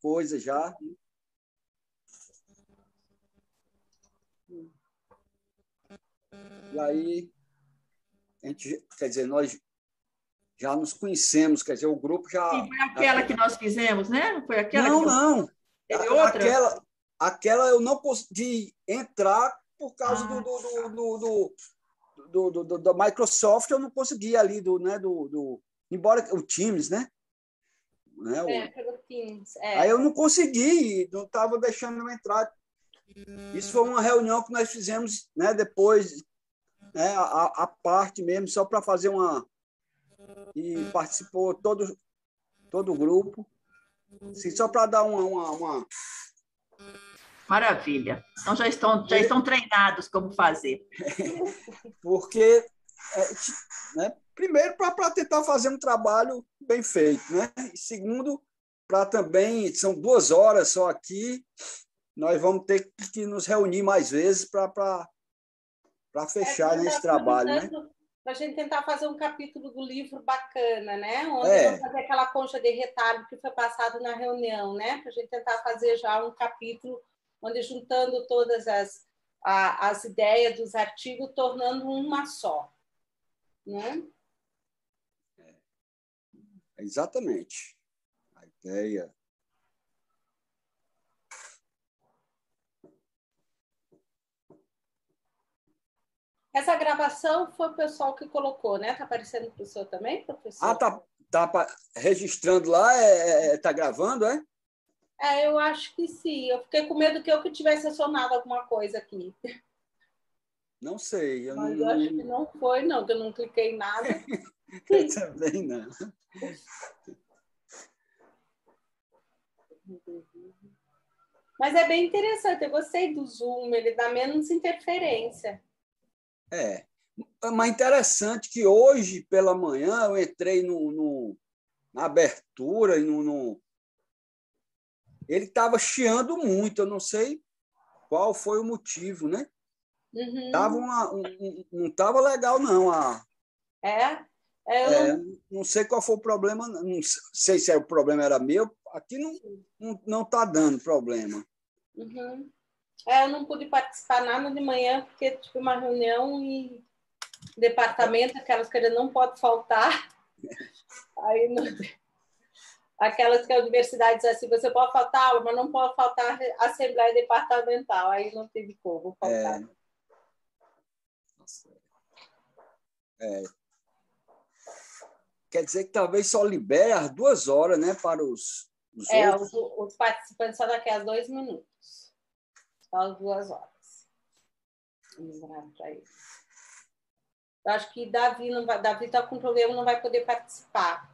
coisa já. E aí, a gente, quer dizer, nós já nos conhecemos, quer dizer, o grupo já... Sim, foi aquela que nós fizemos, né? Foi aquela Não, que não. teve outra? Aquela eu não consegui entrar por causa Ah, da Microsoft, eu não consegui ali, embora o Teams, né? Pelo Teams. Aí eu não consegui, não estava deixando eu entrar. Isso foi uma reunião que nós fizemos, né, depois, né, a parte mesmo, só para fazer uma... E participou todo o grupo, assim, só para dar uma... maravilha. Então já estão treinados como fazer. Porque, né, primeiro, para tentar fazer um trabalho bem feito, né? E segundo, para também, são 2 horas só aqui, nós vamos ter que nos reunir mais vezes para fechar nesse trabalho, né? Para a gente tentar fazer um capítulo do livro bacana, né? Onde vamos fazer aquela concha de retalho que foi passado na reunião, né? Para a gente tentar fazer já um capítulo onde juntando todas as ideias dos artigos, tornando uma só, né? Exatamente. A ideia... Essa gravação foi o pessoal que colocou, né? Está aparecendo para o senhor também, professor? Tá registrando lá, tá gravando, é? Eu acho que sim. Eu fiquei com medo que eu tivesse acionado alguma coisa aqui. Não sei. Mas eu acho que não foi, não, que eu não cliquei em nada. Eu também não. Mas é bem interessante, eu gostei do Zoom, ele dá menos interferência. Mas interessante que hoje, pela manhã, eu entrei na abertura e ele estava chiando muito, eu não sei qual foi o motivo, né? Uhum. Não estava legal, não. Não sei qual foi o problema, não sei se o problema era meu, aqui não está dando problema. Uhum. Eu não pude participar nada de manhã, porque tive uma reunião e departamento, aquelas que ele não pode faltar. Aí aquelas que a universidade diz assim, você pode faltar aula, mas não pode faltar a assembleia departamental. Aí não teve como faltar. Quer dizer que talvez só libere às 2 horas, né, para os outros. Os participantes só daqui a 2 minutos. Só às 2 horas. Lembrar para ele. Eu acho que Davi está com problema, não vai poder participar.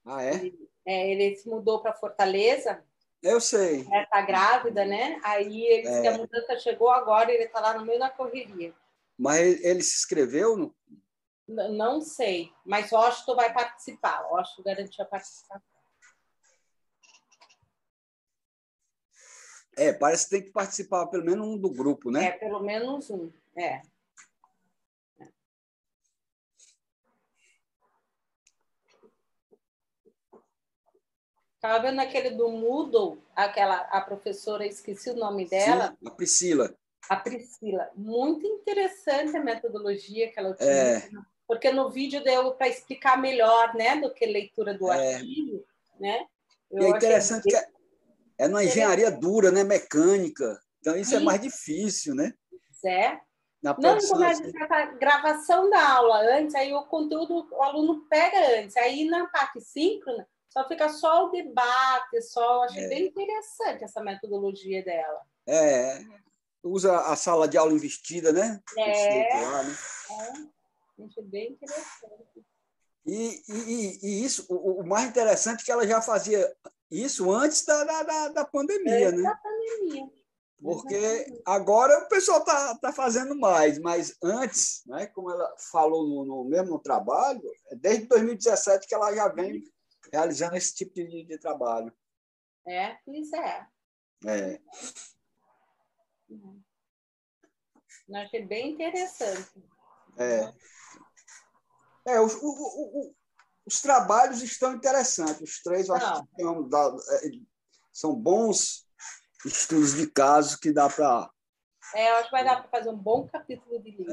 Ah, é? Ele se mudou para Fortaleza. Eu sei. Ela está grávida, né? Aí ele disse que a mudança chegou agora, ele está lá no meio da correria. Mas ele se inscreveu? Não sei, mas o Washington vai participar. O Washington garantiu a participação. Parece que tem que participar pelo menos um do grupo, né? Pelo menos um, Estava vendo aquele do Moodle, a professora, esqueci o nome dela. Sim, a Priscila. A Priscila. Muito interessante a metodologia que ela utiliza. Porque no vídeo deu para explicar melhor, né, do que leitura do artigo, né? E é interessante que é uma engenharia dura, né, mecânica. Então isso é mais difícil, né? Na produção. Não, começa a gravação da aula antes, aí o conteúdo o aluno pega antes. Aí na parte síncrona só fica só o debate, achei bem interessante essa metodologia dela. Usa a sala de aula investida, né? Achei bem interessante. E isso, o mais interessante é que ela já fazia isso antes da pandemia, né? Da pandemia. Porque agora o pessoal tá fazendo mais, mas antes, né, como ela falou mesmo no trabalho, desde 2017 que ela já vem realizando esse tipo de trabalho. Isso é. Eu achei bem interessante. Os trabalhos estão interessantes, os 3 eu acho que são bons estudos de casos que dá para... Eu acho que vai dar para fazer um bom capítulo de livro.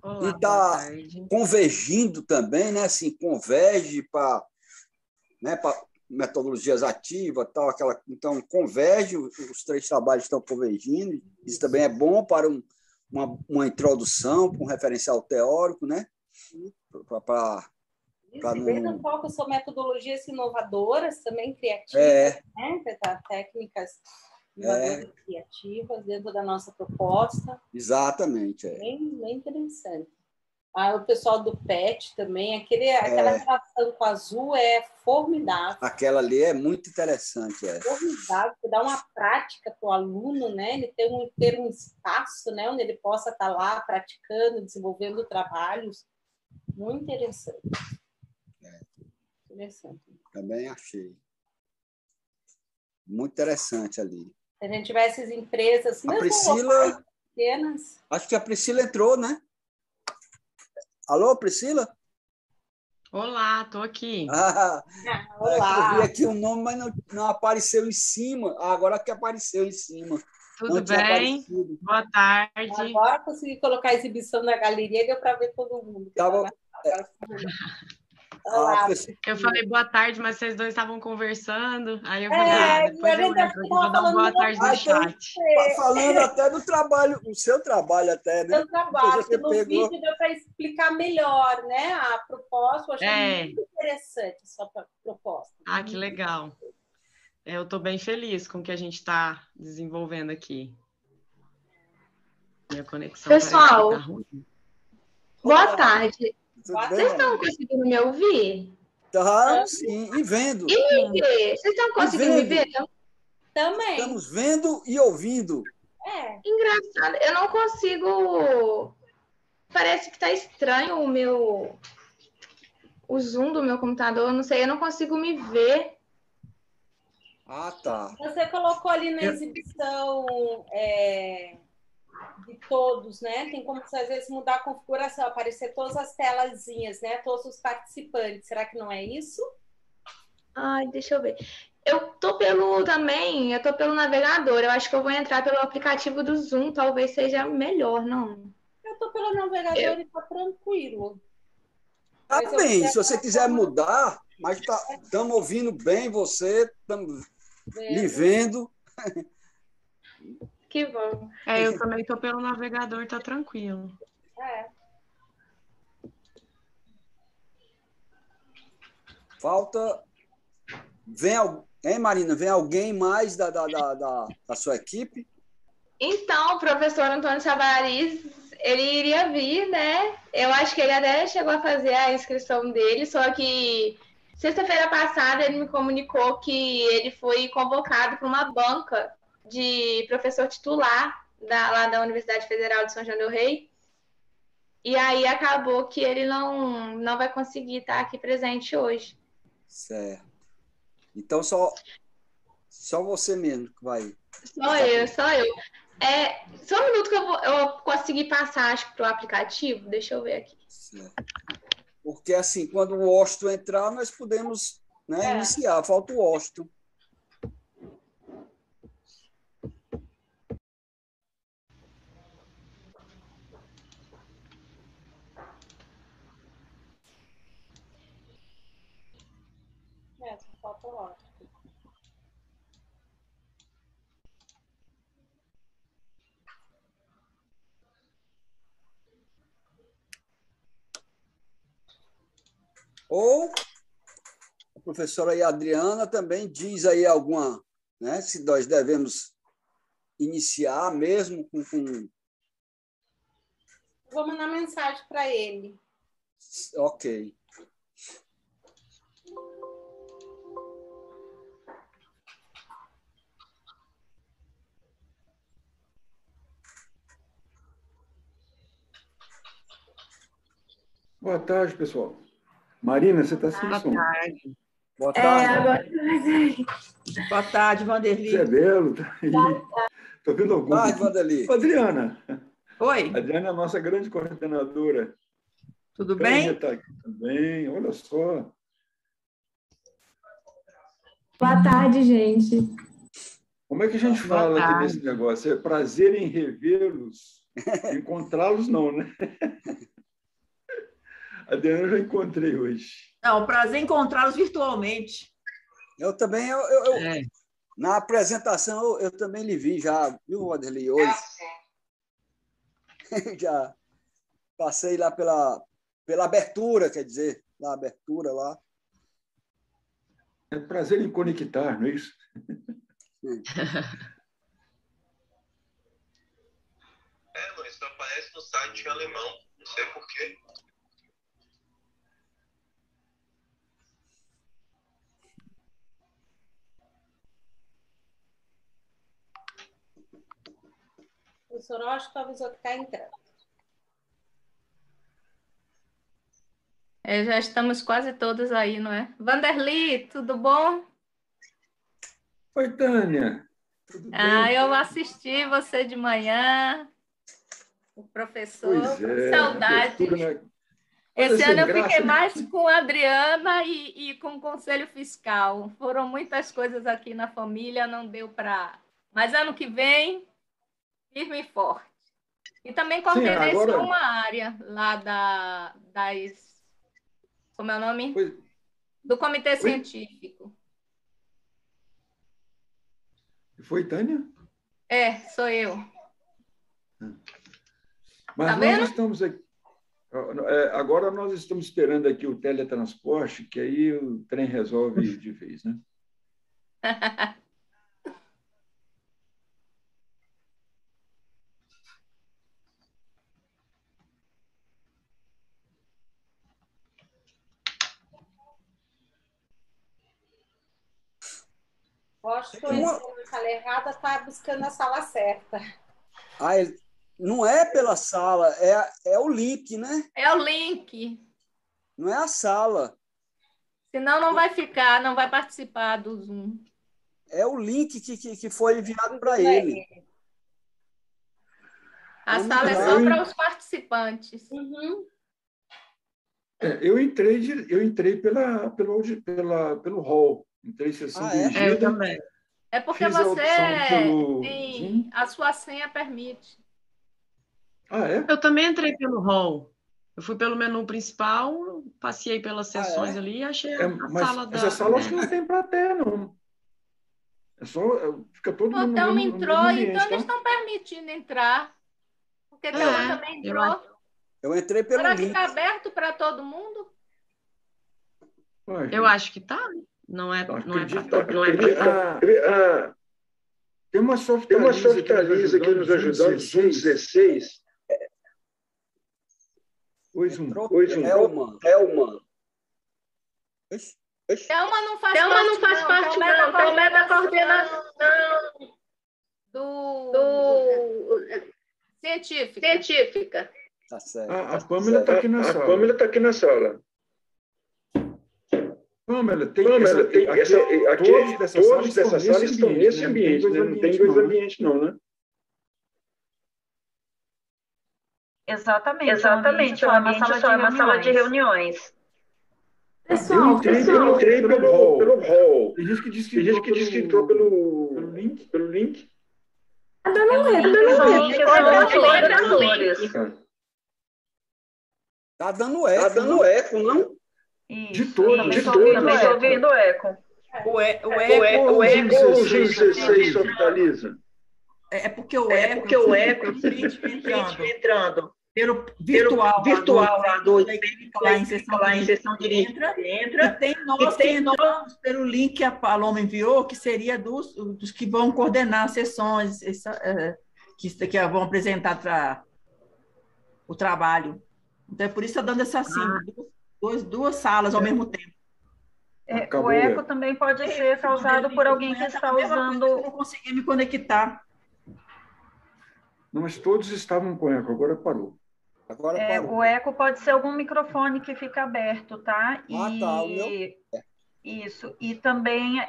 Olá, E está boa tarde. convergindo também, né? Assim, converge para, né, para metodologias ativas, tal, então converge, os 3 trabalhos estão convergindo. Isso também é bom para uma introdução, para um referencial teórico, né? E bem no foco são metodologias inovadoras, também criativas, né? Técnicas inovadoras e criativas dentro da nossa proposta. Exatamente. Bem interessante. O pessoal do PET também, aquela relação com a Azul é formidável. Aquela ali é muito interessante. Formidável, dá uma prática para o aluno, né? Ele ter um espaço, né? Onde ele possa estar lá praticando, desenvolvendo trabalhos. Muito interessante. Interessante. Também achei. Muito interessante ali. Se a gente tivesse as empresas... A Priscila... pequenas. Acho que a Priscila entrou, né? Alô, Priscila? Olá, estou aqui. Olá. Eu vi aqui o nome, mas não apareceu em cima. Agora que apareceu em cima. Tudo bem? Boa tarde. Agora consegui colocar a exibição na galeria, deu para ver todo mundo. Olá. Eu falei boa tarde, mas vocês dois estavam conversando. Aí eu falei, depois eu entro, vou dar uma boa tarde no chat. Falando até do trabalho, o seu trabalho até, né? O seu trabalho, que no vídeo deu para explicar melhor, né? A proposta, eu achei muito interessante a sua proposta. Que legal. Eu estou bem feliz com o que a gente está desenvolvendo aqui. Minha conexão pessoal, tá ruim. Boa tarde. Vocês estão conseguindo me ouvir? Tá, sim, e vendo. E me ver? Vocês estão conseguindo me ver? Também. Estamos vendo e ouvindo. Engraçado, eu não consigo... Parece que está estranho o zoom do meu computador, eu não sei, eu não consigo me ver. Tá. Você colocou ali na exibição de todos, né? Tem como, às vezes, mudar a configuração, aparecer todas as telazinhas, né? Todos os participantes. Será que não é isso? Deixa eu ver. Eu tô pelo navegador. Eu acho que eu vou entrar pelo aplicativo do Zoom. Talvez seja melhor, não? Eu tô pelo navegador e tá tranquilo. Tá bem, se você quiser mudar, mas estamos ouvindo bem você, estamos lhe vendo. Que bom. Eu também estou pelo navegador, tá tranquilo. Falta... Marina? Vem alguém mais da sua equipe? Então, o professor Antônio Savariz, ele iria vir, né? Eu acho que ele até chegou a fazer a inscrição dele, só que sexta-feira passada ele me comunicou que ele foi convocado para uma banca de professor titular lá da Universidade Federal de São João del Rei. E aí acabou que ele não vai conseguir estar aqui presente hoje. Certo. Então, só você mesmo que vai... Só eu. Só um minuto que eu consegui passar, acho que para o aplicativo. Deixa eu ver aqui. Certo. Porque, assim, quando o Washington entrar, nós podemos, né, iniciar. Falta o Washington. Falta o Washington. Ou a professora Adriana também diz aí alguma, né, se nós devemos iniciar mesmo com... Vou mandar mensagem para ele. Ok. Boa tarde, pessoal. Marina, você está sem som. Boa tarde. Boa tarde. Boa tarde, Vanderly. Você é belo, tá aí. Estou vendo algum. Boa tarde, Vanderly. Adriana. Oi. A Adriana é a nossa grande coordenadora. Tudo bem? Está aqui também, olha só. Boa tarde, gente. Como é que a gente fala aqui desse negócio? É prazer em revê-los, encontrá-los não, né? A Adriana eu já encontrei hoje. Não, prazer em encontrá-los virtualmente. Eu também, na apresentação, eu também lhe vi já, viu, Aderli, hoje? Já passei lá pela abertura, quer dizer, na abertura lá. É prazer em conectar, não é isso? Mas só aparece no site em alemão, não sei por quê. O Sorótico avisou que está entrando. Já estamos quase todos aí, não é? Vanderly, tudo bom? Oi, Tânia. Tudo bem? Eu assisti você de manhã, o professor, Pois saudade. Esse ano eu fiquei mais com a Adriana e com o Conselho Fiscal. Foram muitas coisas aqui na família, não deu para... Mas ano que vem, firme e forte. E também coordenei só uma área lá das... Como é o nome? Do Comitê Científico. Foi, Tânia? Sou eu. Mas nós estamos aqui. Agora nós estamos esperando aqui o teletransporte, que aí o trem resolve de vez, né? Gosto de conhecer a sala errada, está buscando a sala certa. Não é pela sala, é o link, né? É o link. Não é a sala. Senão não vai ficar, não vai participar do Zoom. É o link que foi enviado para ele. A sala é só para os participantes. Uhum. Eu entrei pelo hall. Entrei sessão dirigida. Eu também. É porque você tem... A sua senha permite. Eu também entrei pelo hall. Eu fui pelo menu principal, passei pelas sessões ali e achei a sala da... Essa sala acho que não tem plateia, não. É só... Fica todo mundo no mesmo entrou, ambiente, então eles tá? estão permitindo entrar. Porque Teoma também entrou. Eu entrei pelo Será link. que está aberto para todo mundo? Eu acho que está. Não é para todo mundo. Tem uma Softalisa aqui nos ajudando, Zoom 16. Oi, Zoom. Thelma. Thelma não faz parte, não. Thelma é da coordenação do... científica. Tá certo. A Pâmela está aqui na sala. A Pâmela está aqui na sala. Pâmela, todos dessa sala estão nesse ambiente, né? Não tem dois ambientes, não, né? Exatamente. É uma sala de reuniões. Pessoal, eu entrei pelo hall. Tem gente que disse que entrou pelo link. Tá dando eco, não? De todo. Estou ouvindo eco. O eco 16 Softalisa. É porque o eco entrando. Pelo virtual lá do lá em sessão dirigida entra. E tem nós que entramos pelo link que a Paloma enviou, que seria dos que vão coordenar as sessões, que vão apresentar para o trabalho. Então, é por isso que está dando essa duas salas ao mesmo tempo. O eco também pode ser causado por alguém que está usando... Eu não consegui me conectar. Não, mas todos estavam com eco, agora parou. O eco pode ser algum microfone que fica aberto, tá? O meu? Isso. E também,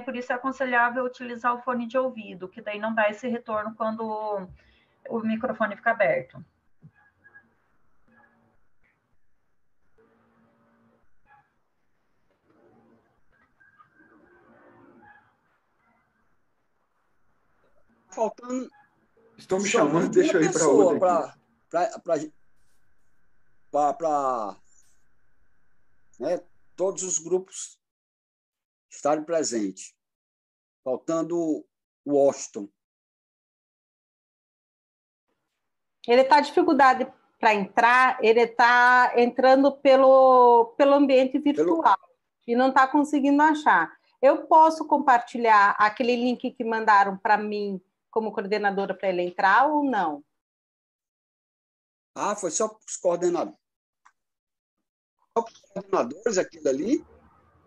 por isso é aconselhável utilizar o fone de ouvido, que daí não dá esse retorno quando o microfone fica aberto. faltando. Estão me chamando, deixa eu ir para outra. Para né, todos os grupos estarem presentes. Faltando o Washington. Ele está dificuldade para entrar, ele está entrando pelo ambiente virtual e não está conseguindo achar. Eu posso compartilhar aquele link que mandaram para mim como coordenadora para ele entrar ou não? Ah, foi só para os coordenadores. Só para os coordenadores aquilo ali?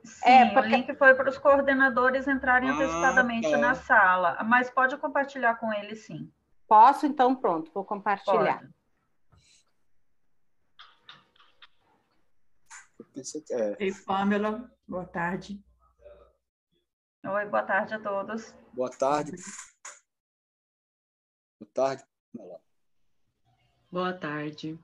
Sim, porque... o link foi para os coordenadores entrarem antecipadamente na sala, mas pode compartilhar com ele, sim. Posso? Então, pronto, vou compartilhar. Pode. Eu pensei que é. Ei, Pamela, boa tarde. Oi, boa tarde a todos. Boa tarde. Boa tarde, Pamela. Boa tarde.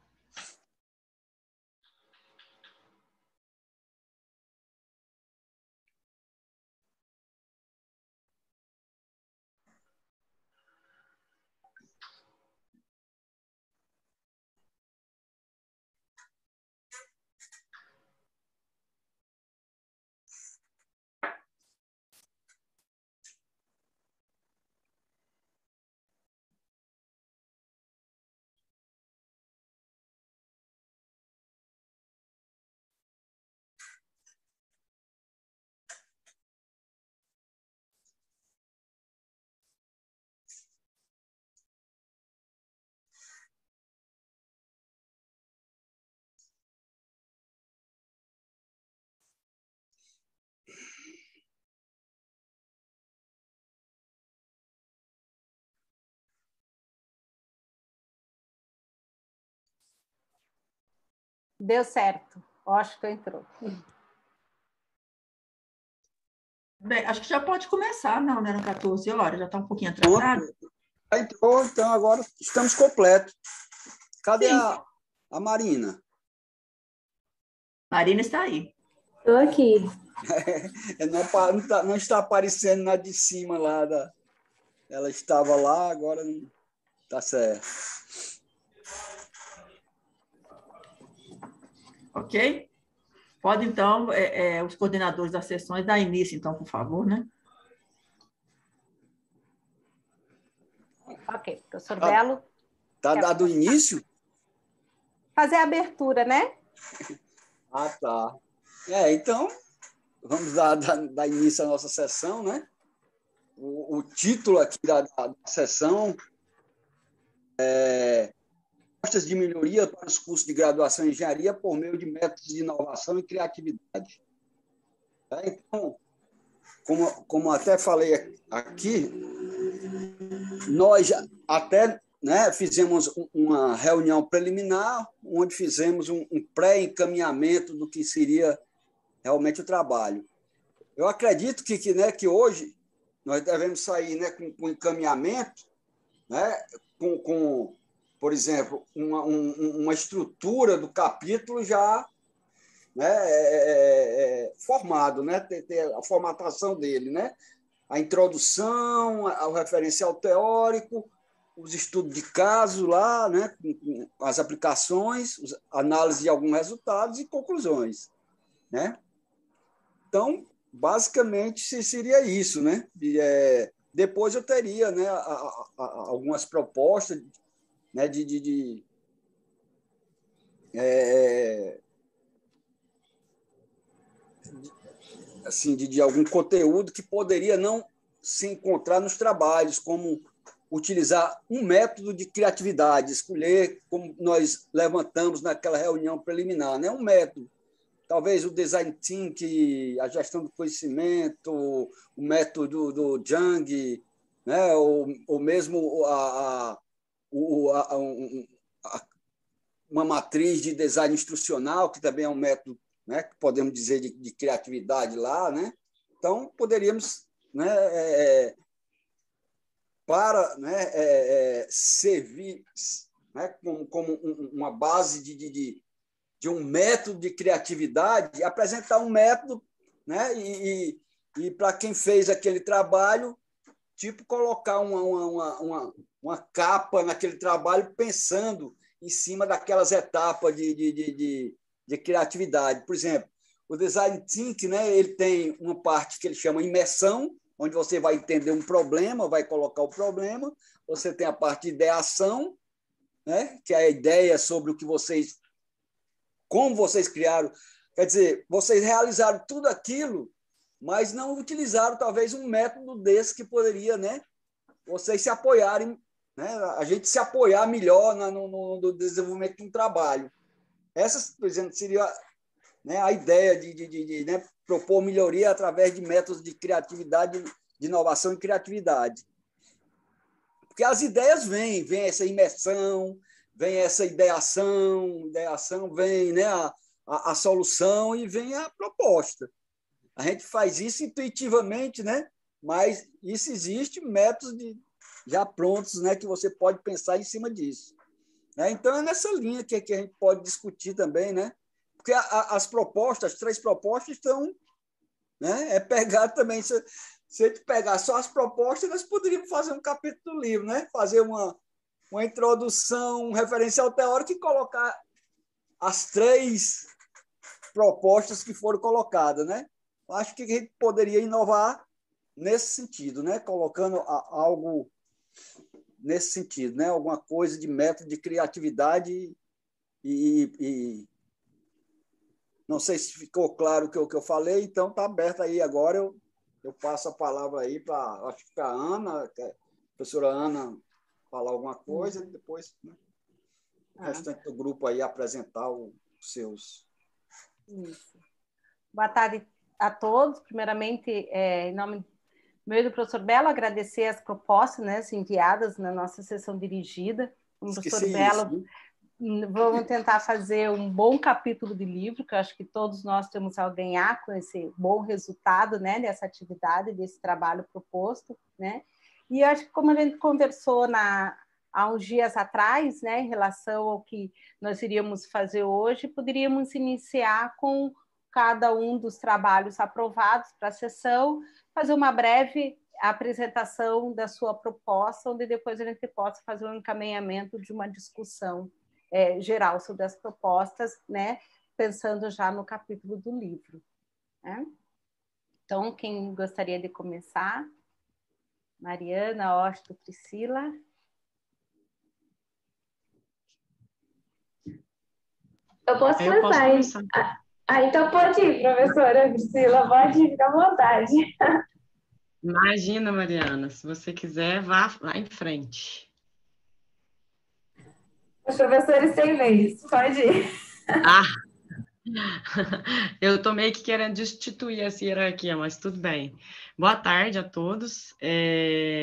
Deu certo. Acho que entrou. Bem, acho que já pode começar, não, né? Eram 14 horas, já está um pouquinho atrasado. Entrou, então agora estamos completos. Cadê a Marina? Marina está aí. Estou aqui. Não está aparecendo na de cima lá. Ela estava lá, agora não está certo. Ok? Pode, então, os coordenadores das sessões dar início, então, por favor, né? Ok, professor Belo. Está dado início? Fazer a abertura, né? Ah, tá. Então, vamos dar início à nossa sessão, né? O título aqui da sessão é propostas de melhoria para os cursos de graduação em engenharia por meio de métodos de inovação e criatividade. Então, como até falei aqui, nós até fizemos uma reunião preliminar, onde fizemos um pré-encaminhamento do que seria realmente o trabalho. Eu acredito que hoje nós devemos sair com encaminhamento, com por exemplo, uma estrutura do capítulo já formado, ter a formatação dele, a introdução, o referencial teórico, os estudos de caso lá, as aplicações, análise de alguns resultados e conclusões. Então, basicamente, seria isso. Depois eu teria algumas propostas de algum conteúdo que poderia não se encontrar nos trabalhos, como utilizar um método de criatividade, escolher, como nós levantamos naquela reunião preliminar, um método. Talvez o design thinking, a gestão do conhecimento, o método do Jung, ou mesmo uma matriz de design instrucional, que também é um método, que podemos dizer de criatividade lá. Então, poderíamos para servir como uma base de um método de criatividade, apresentar um método, e para quem fez aquele trabalho, tipo colocar uma capa naquele trabalho pensando em cima daquelas etapas de criatividade. Por exemplo, o Design Thinking, né, ele tem uma parte que ele chama imersão, onde você vai entender um problema, vai colocar o problema. Você tem a parte de ideação, né, que é a ideia sobre o que vocês... Como vocês criaram. Quer dizer, vocês realizaram tudo aquilo, mas não utilizaram, talvez, um método desse que poderia, né, vocês se apoiarem, né, a gente se apoiar melhor no desenvolvimento de um trabalho. Essa, por exemplo, seria, né, a ideia de né, propor melhoria através de métodos de criatividade, de inovação e criatividade. Porque as ideias vem essa imersão, vem essa ideação, vem, né, a solução e vem a proposta. A gente faz isso intuitivamente, né? Mas isso existe métodos já prontos, né? Que você pode pensar em cima disso. Né? Então, é nessa linha que a gente pode discutir também, né? Porque as propostas, as 3 propostas estão... Né? É pegar também... Se a gente pegar só as propostas, nós poderíamos fazer um capítulo do livro, né? Fazer uma introdução, um referencial teórico e colocar as 3 propostas que foram colocadas, né? Acho que a gente poderia inovar nesse sentido, né? Colocando algo nesse sentido, né? Alguma coisa de método de criatividade e não sei se ficou claro o que eu falei, então está aberto aí agora. Eu passo a palavra aí para a Ana, a professora Ana, falar alguma coisa e depois, né, o restante do grupo aí apresentar os seus. Isso. Boa tarde a todos. Primeiramente, em nome meu e do professor Belo, agradecer as propostas, né, enviadas na nossa sessão dirigida. O professor Belo, vamos tentar fazer um bom capítulo de livro, que eu acho que todos nós temos a ganhar com esse bom resultado, né, dessa atividade, desse trabalho proposto, né? E eu acho que, como a gente conversou há uns dias atrás, né, em relação ao que nós iríamos fazer hoje, poderíamos iniciar com cada um dos trabalhos aprovados para a sessão, fazer uma breve apresentação da sua proposta, onde depois a gente possa fazer um encaminhamento de uma discussão geral sobre as propostas, né, pensando já no capítulo do livro. Né? Então, quem gostaria de começar? Mariana, Osto, Priscila. Eu posso começar. Então pode ir, professora Priscila, pode ir, fica à vontade. Imagina, Mariana, se você quiser, vá em frente. Os professores têm vez, pode ir. Eu estou meio que querendo destituir essa hierarquia, mas tudo bem. Boa tarde a todos.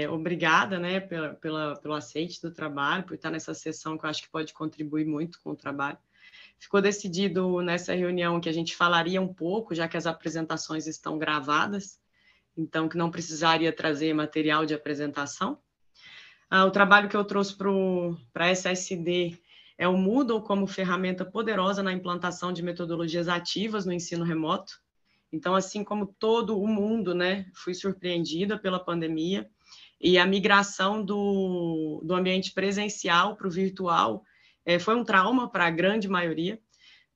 Obrigada, né, pelo aceite do trabalho, por estar nessa sessão que eu acho que pode contribuir muito com o trabalho. Ficou decidido nessa reunião que a gente falaria um pouco, já que as apresentações estão gravadas, então que não precisaria trazer material de apresentação. O trabalho que eu trouxe para a SSD é o Moodle como ferramenta poderosa na implantação de metodologias ativas no ensino remoto. Então, assim como todo o mundo, né, fui surpreendida pela pandemia e a migração do ambiente presencial para o virtual foi um trauma para a grande maioria,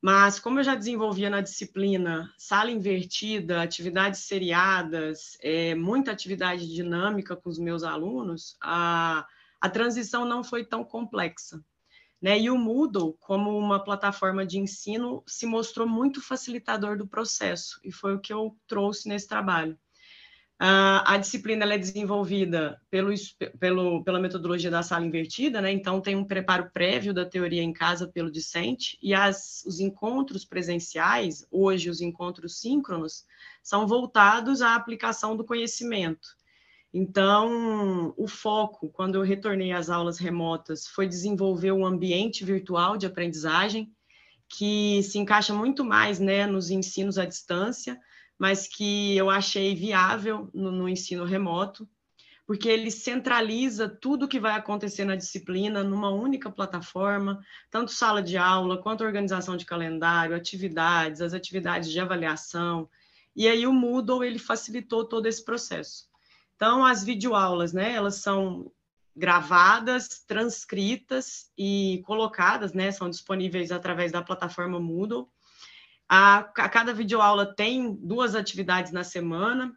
mas como eu já desenvolvia na disciplina sala invertida, atividades seriadas, muita atividade dinâmica com os meus alunos, a transição não foi tão complexa. Né? E o Moodle, como uma plataforma de ensino, se mostrou muito facilitador do processo, e foi o que eu trouxe nesse trabalho. A disciplina ela é desenvolvida pela metodologia da sala invertida, né? Então tem um preparo prévio da teoria em casa pelo discente, e os encontros presenciais, hoje os encontros síncronos, são voltados à aplicação do conhecimento. Então, o foco, quando eu retornei às aulas remotas, foi desenvolver um ambiente virtual de aprendizagem que se encaixa muito mais, né, nos ensinos à distância, mas que eu achei viável no ensino remoto, porque ele centraliza tudo que vai acontecer na disciplina numa única plataforma, tanto sala de aula, quanto organização de calendário, atividades, as atividades de avaliação, e aí o Moodle, ele facilitou todo esse processo. Então, as videoaulas, né, elas são gravadas, transcritas e colocadas, né, são disponíveis através da plataforma Moodle. A cada videoaula tem 2 atividades na semana.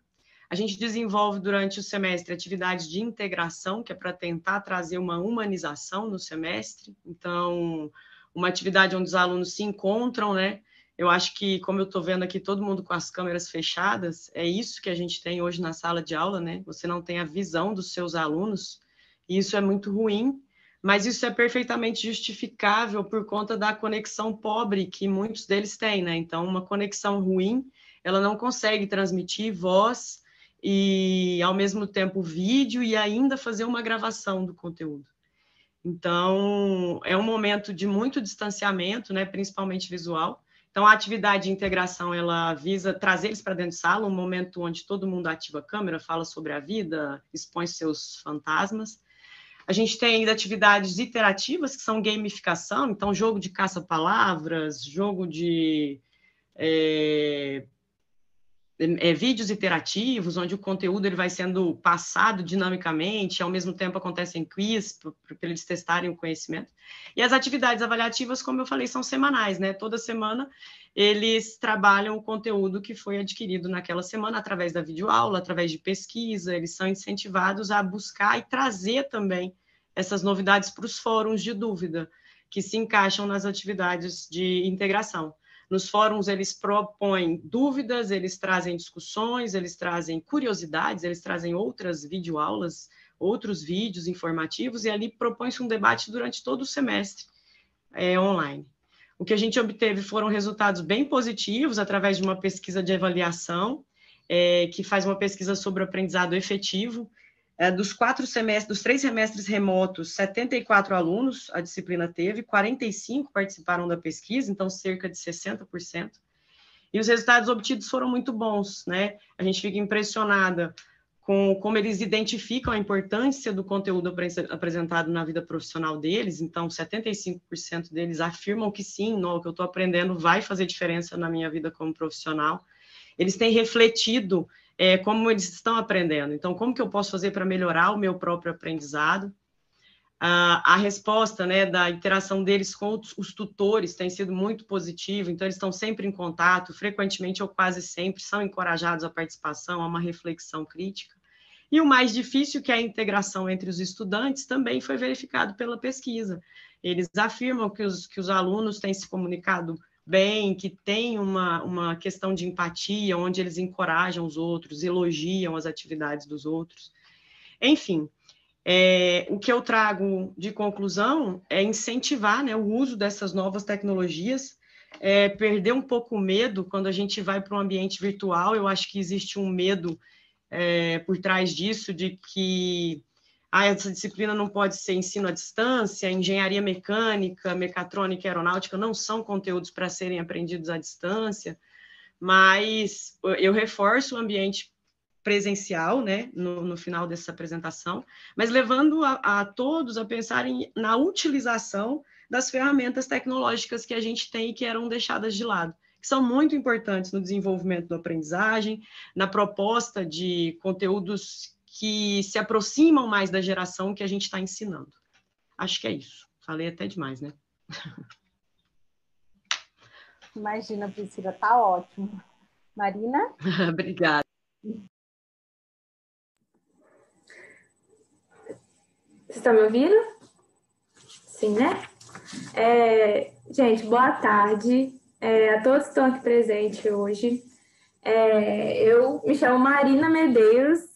A gente desenvolve durante o semestre atividades de integração, que é para tentar trazer uma humanização no semestre. Então, uma atividade onde os alunos se encontram, né? Eu acho que, como eu estou vendo aqui, todo mundo com as câmeras fechadas, é isso que a gente tem hoje na sala de aula, né? Você não tem a visão dos seus alunos, e isso é muito ruim, mas isso é perfeitamente justificável por conta da conexão pobre que muitos deles têm, né? Então, uma conexão ruim, ela não consegue transmitir voz e, ao mesmo tempo, vídeo e ainda fazer uma gravação do conteúdo. Então, é um momento de muito distanciamento, né? Principalmente visual. Então, a atividade de integração, ela visa trazer eles para dentro de sala, um momento onde todo mundo ativa a câmera, fala sobre a vida, expõe seus fantasmas. A gente tem ainda atividades interativas, que são gamificação, então jogo de caça-palavras, jogo de vídeos interativos, onde o conteúdo ele vai sendo passado dinamicamente, ao mesmo tempo acontecem quiz, para eles testarem o conhecimento. E as atividades avaliativas, como eu falei, são semanais, né? Toda semana eles trabalham o conteúdo que foi adquirido naquela semana, através da videoaula, através de pesquisa, eles são incentivados a buscar e trazer também essas novidades para os fóruns de dúvida, que se encaixam nas atividades de integração. Nos fóruns, eles propõem dúvidas, eles trazem discussões, eles trazem curiosidades, eles trazem outras videoaulas, outros vídeos informativos, e ali propõe-se um debate durante todo o semestre online. O que a gente obteve foram resultados bem positivos através de uma pesquisa de avaliação, que faz uma pesquisa sobre o aprendizado efetivo. Dos 3 semestres remotos, 74 alunos a disciplina teve, 45 participaram da pesquisa, então cerca de 60%. E os resultados obtidos foram muito bons, né? A gente fica impressionada com como eles identificam a importância do conteúdo apresentado na vida profissional deles. Então, 75% deles afirmam que sim, o que eu estou aprendendo vai fazer diferença na minha vida como profissional. Eles têm refletido como eles estão aprendendo. Então, como que eu posso fazer para melhorar o meu próprio aprendizado? A resposta, né, da interação deles com os tutores tem sido muito positiva, então eles estão sempre em contato, frequentemente ou quase sempre são encorajados à participação, a uma reflexão crítica. E o mais difícil, que é a integração entre os estudantes, também foi verificado pela pesquisa. Eles afirmam que os alunos têm se comunicado bem, que tem uma questão de empatia, onde eles encorajam os outros, elogiam as atividades dos outros. Enfim, o que eu trago de conclusão é incentivar, né, o uso dessas novas tecnologias, perder um pouco o medo quando a gente vai para um ambiente virtual. Eu acho que existe um medo por trás disso, de que essa disciplina não pode ser ensino à distância, engenharia mecânica, mecatrônica e aeronáutica não são conteúdos para serem aprendidos à distância, mas eu reforço o ambiente presencial, né, no final dessa apresentação, mas levando a todos a pensarem na utilização das ferramentas tecnológicas que a gente tem e que eram deixadas de lado, que são muito importantes no desenvolvimento da aprendizagem, na proposta de conteúdos que se aproximam mais da geração que a gente está ensinando. Acho que é isso. Falei até demais, né? Imagina, Priscila, tá ótimo. Marina? Obrigada. Vocês estão me ouvindo? Sim, né? Gente, boa tarde a todos que estão aqui presentes hoje. Eu me chamo Marina Medeiros.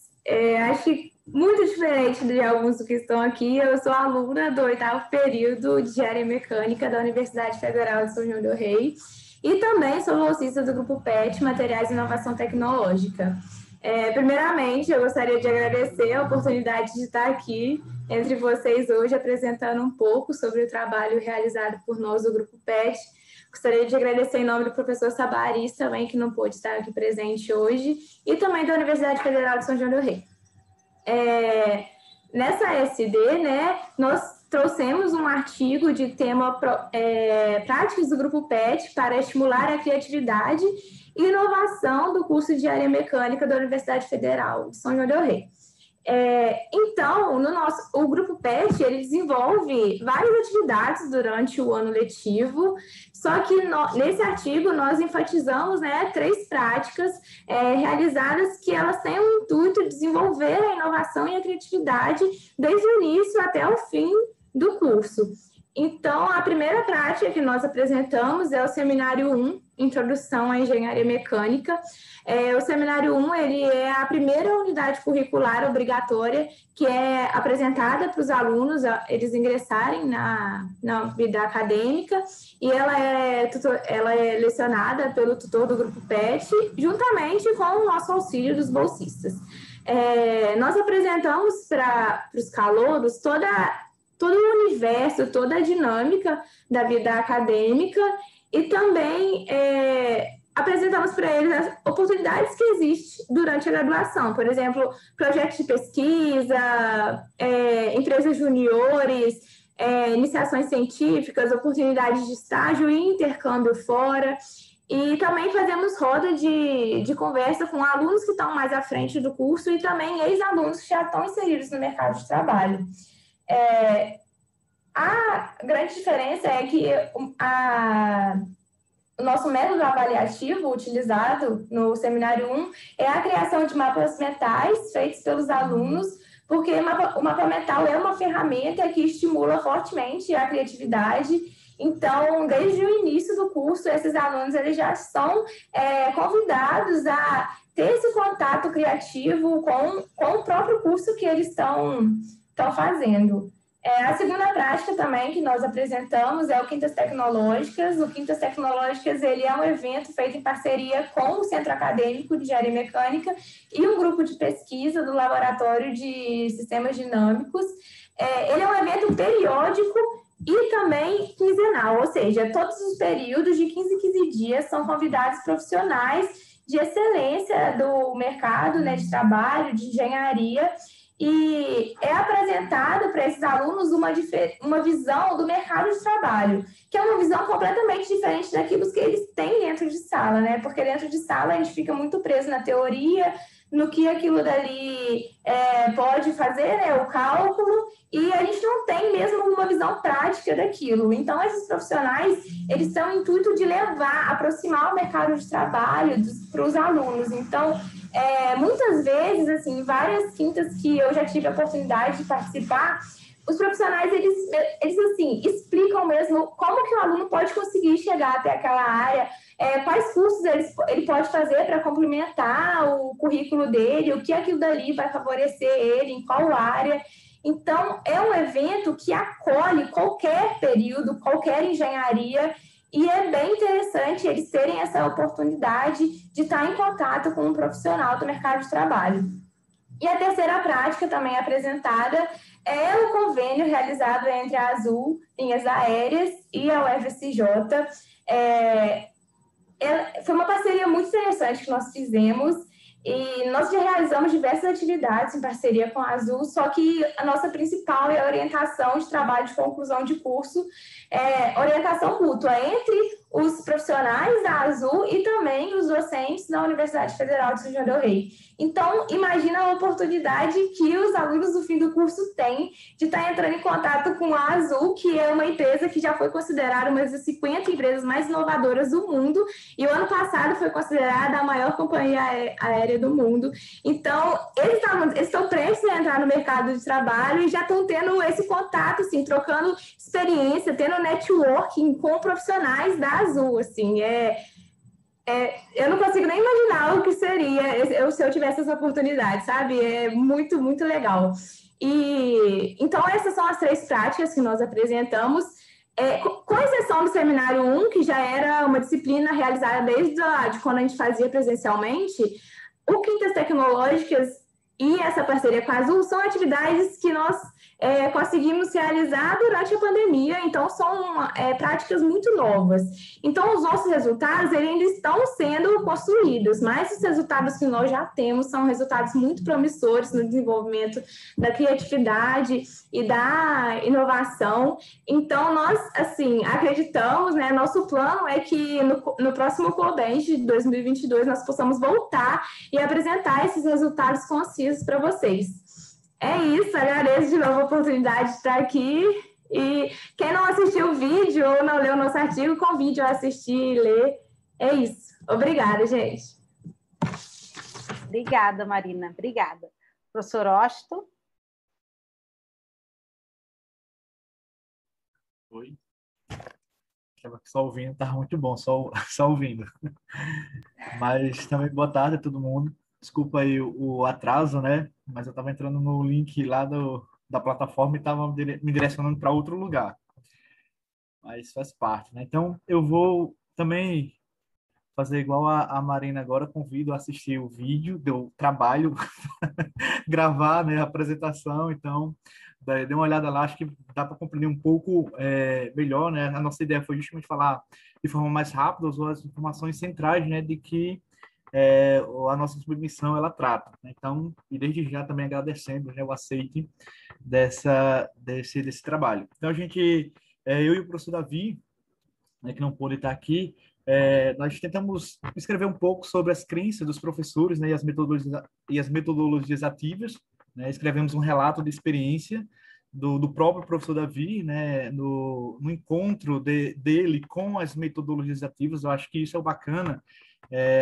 Acho que muito diferente de alguns que estão aqui, eu sou aluna do 8º período de Engenharia Mecânica da Universidade Federal de São João del Rei e também sou bolsista do Grupo PET, Materiais e Inovação Tecnológica. Primeiramente, eu gostaria de agradecer a oportunidade de estar aqui entre vocês hoje, apresentando um pouco sobre o trabalho realizado por nós do Grupo PET. Gostaria de agradecer em nome do professor Sabaris também, que não pôde estar aqui presente hoje, e também da Universidade Federal de São João del Rei. Nessa SD, né, nós trouxemos um artigo de tema práticas do Grupo PET para estimular a criatividade e inovação do curso de Engenharia Mecânica da Universidade Federal de São João del Rei. Então, o Grupo PET, ele desenvolve várias atividades durante o ano letivo, só que nesse artigo nós enfatizamos, né, 3 práticas realizadas que elas têm o intuito de desenvolver a inovação e a criatividade desde o início até o fim do curso. Então, a primeira prática que nós apresentamos é o Seminário 1, Introdução à Engenharia Mecânica. O Seminário 1, ele é a primeira unidade curricular obrigatória que é apresentada para os alunos, eles ingressarem na vida acadêmica, e ela é lecionada pelo tutor do Grupo PET, juntamente com o nosso auxílio dos bolsistas. Nós apresentamos para os calouros todo o universo, toda a dinâmica da vida acadêmica e também apresentamos para eles as oportunidades que existem durante a graduação. Por exemplo, projetos de pesquisa, empresas juniores, iniciações científicas, oportunidades de estágio e intercâmbio fora. E também fazemos roda de conversa com alunos que estão mais à frente do curso e também ex-alunos que já estão inseridos no mercado de trabalho. A grande diferença é que o nosso método avaliativo utilizado no Seminário 1 é a criação de mapas mentais feitos pelos alunos, porque o mapa mental é uma ferramenta que estimula fortemente a criatividade. Então, desde o início do curso, esses alunos eles já são convidados a ter esse contato criativo com o próprio curso que eles estão fazendo. A segunda prática também que nós apresentamos é o Quintas Tecnológicas. O Quintas Tecnológicas ele é um evento feito em parceria com o Centro Acadêmico de Engenharia Mecânica e um grupo de pesquisa do Laboratório de Sistemas Dinâmicos. Ele é um evento periódico e também quinzenal, ou seja, todos os períodos de 15 em 15 dias são convidados profissionais de excelência do mercado, né, de trabalho, de engenharia, e é apresentada para esses alunos uma visão do mercado de trabalho, que é uma visão completamente diferente daquilo que eles têm dentro de sala, né? Porque dentro de sala a gente fica muito preso na teoria, no que aquilo dali pode fazer, né? O cálculo, e a gente não tem mesmo uma visão prática daquilo. Então, esses profissionais, eles têm o intuito de aproximar o mercado de trabalho para os alunos. Então, muitas vezes, assim, várias quintas que eu já tive a oportunidade de participar, os profissionais, eles assim, explicam mesmo como que o aluno pode conseguir chegar até aquela área, quais cursos ele pode fazer para complementar o currículo dele, o que aquilo dali vai favorecer ele, em qual área. Então, é um evento que acolhe qualquer período, qualquer engenharia, e é bem interessante eles terem essa oportunidade de estar em contato com um profissional do mercado de trabalho. E a terceira prática também apresentada é o convênio realizado entre a Azul Linhas Aéreas e a UFSJ. Foi uma parceria muito interessante que nós fizemos e nós já realizamos diversas atividades em parceria com a Azul, só que a nossa principal é a orientação de trabalho de conclusão de curso, orientação mútua entre os profissionais da Azul e também os docentes da Universidade Federal de São João del Rei. Então, imagina a oportunidade que os alunos do fim do curso têm de estar entrando em contato com a Azul, que é uma empresa que já foi considerada uma das 50 empresas mais inovadoras do mundo, e o ano passado foi considerada a maior companhia aérea do mundo. Então, eles estão prestes a entrar no mercado de trabalho e já estão tendo esse contato, assim, trocando experiência, tendo networking com profissionais da Azul, assim, eu não consigo nem imaginar o que seria se eu tivesse essa oportunidade, sabe? É muito, muito legal. Então, essas são as 3 práticas que nós apresentamos, com exceção do Seminário 1, que já era uma disciplina realizada desde quando a gente fazia presencialmente. O Quintas Tecnológicas e essa parceria com a Azul são atividades que nós conseguimos realizar durante a pandemia, então são práticas muito novas. Então, os nossos resultados ainda estão sendo construídos, mas os resultados que nós já temos são resultados muito promissores no desenvolvimento da criatividade e da inovação. Então, nós, assim, acreditamos, né, nosso plano é que no próximo Cobench de 2022 nós possamos voltar e apresentar esses resultados concisos para vocês. É isso, agradeço de novo a oportunidade de estar aqui. E quem não assistiu o vídeo ou não leu o nosso artigo, convide a assistir e ler. É isso. Obrigada, gente. Obrigada, Marina. Obrigada. Professor Washington. Oi. Estava só ouvindo, estava muito bom, só ouvindo. Mas também boa tarde a todo mundo. Desculpa aí o atraso, né? Mas eu estava entrando no link lá da plataforma e estava me direcionando para outro lugar. Mas faz parte, né? Então, eu vou também fazer igual a Marina agora, convido a assistir o vídeo, deu trabalho gravar, né, a apresentação, então dê uma olhada lá, acho que dá para compreender um pouco melhor, né? A nossa ideia foi justamente falar de forma mais rápida as informações centrais, né, de que a nossa submissão ela trata, né? Então, e desde já também agradecendo, né, o aceite desse trabalho. Então, eu e o professor Davi, né, que não pôde estar aqui, nós tentamos escrever um pouco sobre as crenças dos professores, né, e as metodologias ativas, né? Escrevemos um relato de experiência do próprio professor Davi, né, no encontro dele com as metodologias ativas. Eu acho que isso é o bacana.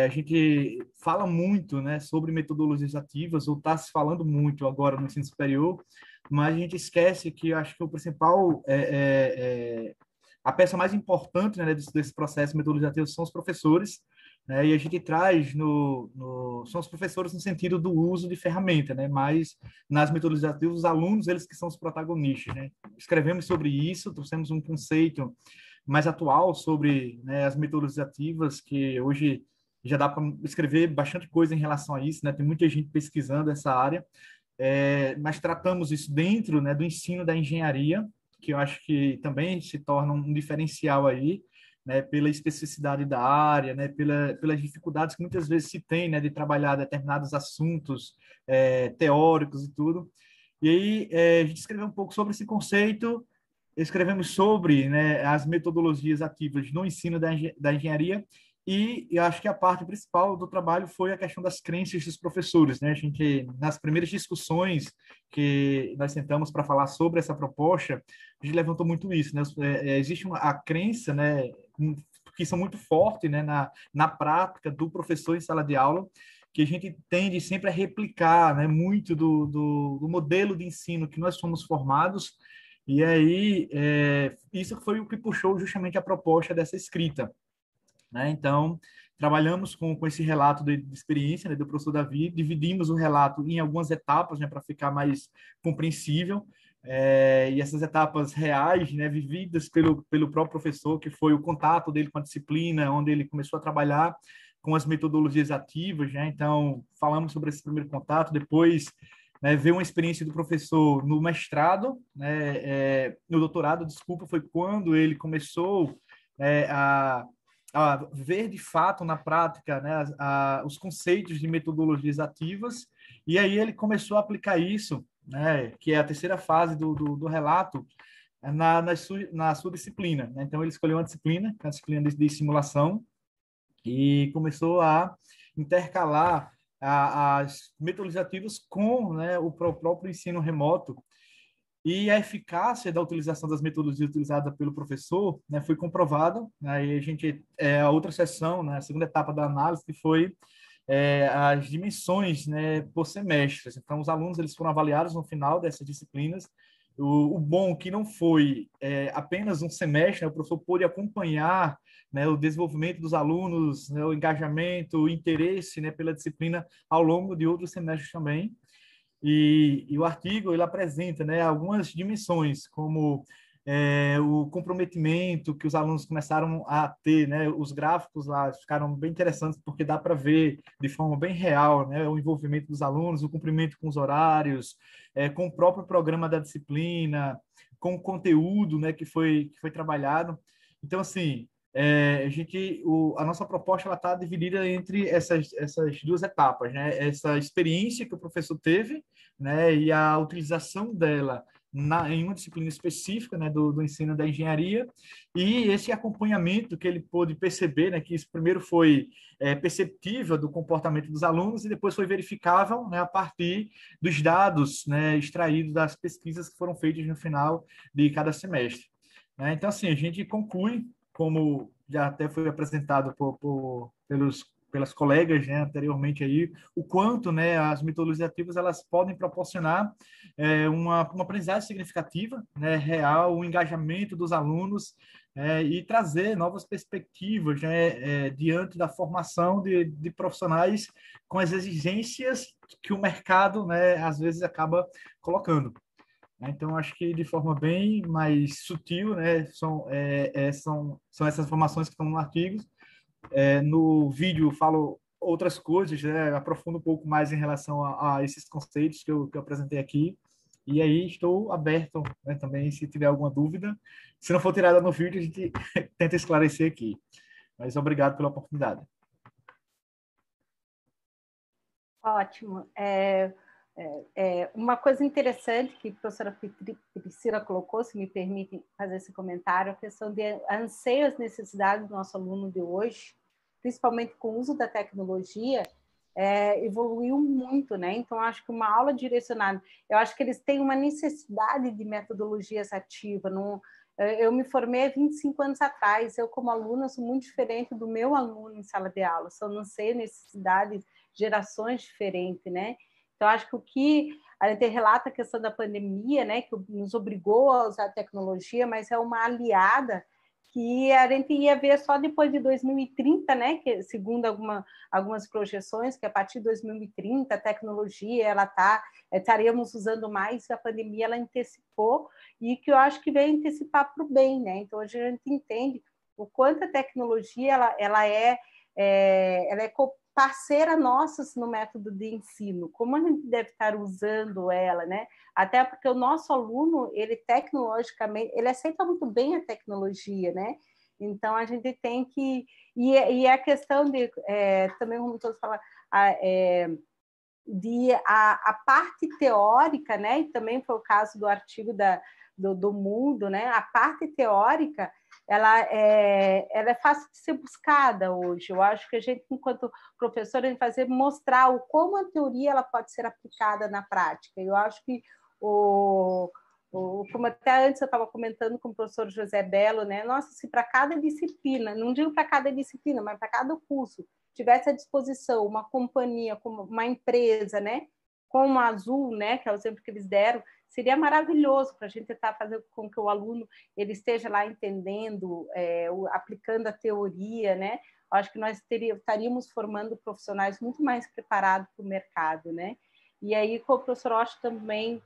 A gente fala muito, né, sobre metodologias ativas, ou está se falando muito agora no ensino superior, mas a gente esquece que eu acho que o principal a peça mais importante, né, desse processo metodológico são os professores, né, e a gente traz são os professores no sentido do uso de ferramenta, né, mas nas metodologias ativas, os alunos, eles que são os protagonistas, né. Escrevemos sobre isso, trouxemos um conceito mais atual sobre, né, as metodologias ativas, que hoje já dá para escrever bastante coisa em relação a isso, né, tem muita gente pesquisando essa área, mas tratamos isso dentro, né, do ensino da engenharia, que eu acho que também se torna um diferencial aí, né, pela especificidade da área, né, pelas dificuldades que muitas vezes se tem, né, de trabalhar determinados assuntos teóricos e tudo. E aí a gente escreveu um pouco sobre esse conceito, escrevemos sobre, né, as metodologias ativas no ensino da engenharia, e eu acho que a parte principal do trabalho foi a questão das crenças dos professores, né? A gente, nas primeiras discussões que nós sentamos para falar sobre essa proposta, a gente levantou muito isso, né? Existe a crença, né, que são muito fortes, né, na prática do professor em sala de aula, que a gente tende sempre a replicar, né, muito do modelo de ensino que nós somos formados, e aí isso foi o que puxou justamente a proposta dessa escrita, né? Então, trabalhamos com esse relato de experiência, né, do professor Davi, dividimos o relato em algumas etapas, né, para ficar mais compreensível, e essas etapas reais, né, vividas pelo próprio professor, que foi o contato dele com a disciplina, onde ele começou a trabalhar com as metodologias ativas, né? Então, falamos sobre esse primeiro contato, depois, né, veio uma experiência do professor no mestrado, né, no doutorado, desculpa, foi quando ele começou a ver de fato na prática, né, os conceitos de metodologias ativas, e aí ele começou a aplicar isso, né, que é a terceira fase do relato, na sua disciplina, né? Então ele escolheu uma disciplina, a disciplina de simulação, e começou a intercalar as metodologias ativas com, né, o próprio ensino remoto. E a eficácia da utilização das metodologias utilizadas pelo professor, né, foi comprovada, né, e a outra sessão, né, a segunda etapa da análise, que foi as dimensões, né, por semestre. Então, os alunos eles foram avaliados no final dessas disciplinas. O bom que não foi apenas um semestre, né, o professor pôde acompanhar, né, o desenvolvimento dos alunos, né, o engajamento, o interesse, né, pela disciplina ao longo de outros semestres também. E o artigo ele apresenta, né, algumas dimensões, como o comprometimento que os alunos começaram a ter, né, os gráficos lá ficaram bem interessantes porque dá para ver de forma bem real, né, o envolvimento dos alunos, o cumprimento com os horários, com o próprio programa da disciplina, com o conteúdo, né, que foi trabalhado. Então, assim, a nossa proposta ela está dividida entre essas duas etapas, né? Essa experiência que o professor teve, né, e a utilização dela em uma disciplina específica, né, do ensino da engenharia, e esse acompanhamento que ele pôde perceber, né, que isso primeiro foi perceptível do comportamento dos alunos e depois foi verificável, né, a partir dos dados, né, extraídos das pesquisas que foram feitas no final de cada semestre. Né? Então, assim, a gente conclui, como já até foi apresentado pelas colegas, né, anteriormente aí, o quanto, né, as metodologias ativas elas podem proporcionar uma aprendizagem significativa, né, real, o engajamento dos alunos e trazer novas perspectivas, né, diante da formação de profissionais com as exigências que o mercado, né, às vezes acaba colocando. Então, acho que de forma bem mais sutil, né, são essas informações que estão no artigo. No vídeo falo outras coisas, né, aprofundo um pouco mais em relação a esses conceitos que eu apresentei aqui. E aí estou aberto, né, também, se tiver alguma dúvida. Se não for tirada no vídeo, a gente tenta esclarecer aqui. Mas obrigado pela oportunidade. Ótimo. Uma coisa interessante que a professora Priscila colocou, se me permite fazer esse comentário, a questão de anseio as necessidades do nosso aluno de hoje, principalmente com o uso da tecnologia, evoluiu muito, né? Então, acho que uma aula direcionada, eu acho que eles têm uma necessidade de metodologias ativas. Eu me formei há 25 anos atrás, eu como aluna sou muito diferente do meu aluno em sala de aula, só não sei necessidades, gerações diferentes, né? Então, acho que o que a gente relata a questão da pandemia, né, que nos obrigou a usar a tecnologia, mas é uma aliada que a gente ia ver só depois de 2030, né, que segundo algumas projeções, que a partir de 2030 a tecnologia estaríamos usando mais, a pandemia ela antecipou, e que eu acho que veio antecipar para o bem, né? Então, hoje a gente entende o quanto a tecnologia ela é parceira nossa no método de ensino, como a gente deve estar usando ela, né? Até porque o nosso aluno, ele tecnologicamente, ele aceita muito bem a tecnologia, né? Então, a gente tem que... E a questão de, também, como todos falam, a parte teórica, né? E também foi o caso do artigo do Mundo, né? A parte teórica, ela é fácil de ser buscada hoje. Eu acho que a gente, enquanto professor, a gente mostrar como a teoria ela pode ser aplicada na prática. Eu acho que como até antes eu estava comentando com o professor José Belo, né? Nossa, se para cada disciplina, não digo para cada disciplina, mas para cada curso, tivesse à disposição uma companhia, como uma empresa, né? Como a Azul, né? Que é o exemplo que eles deram, seria maravilhoso para a gente tentar fazer com que o aluno ele esteja lá entendendo, aplicando a teoria, né? Eu acho que nós estaríamos formando profissionais muito mais preparados para o mercado, né? E aí, como o professor Osh também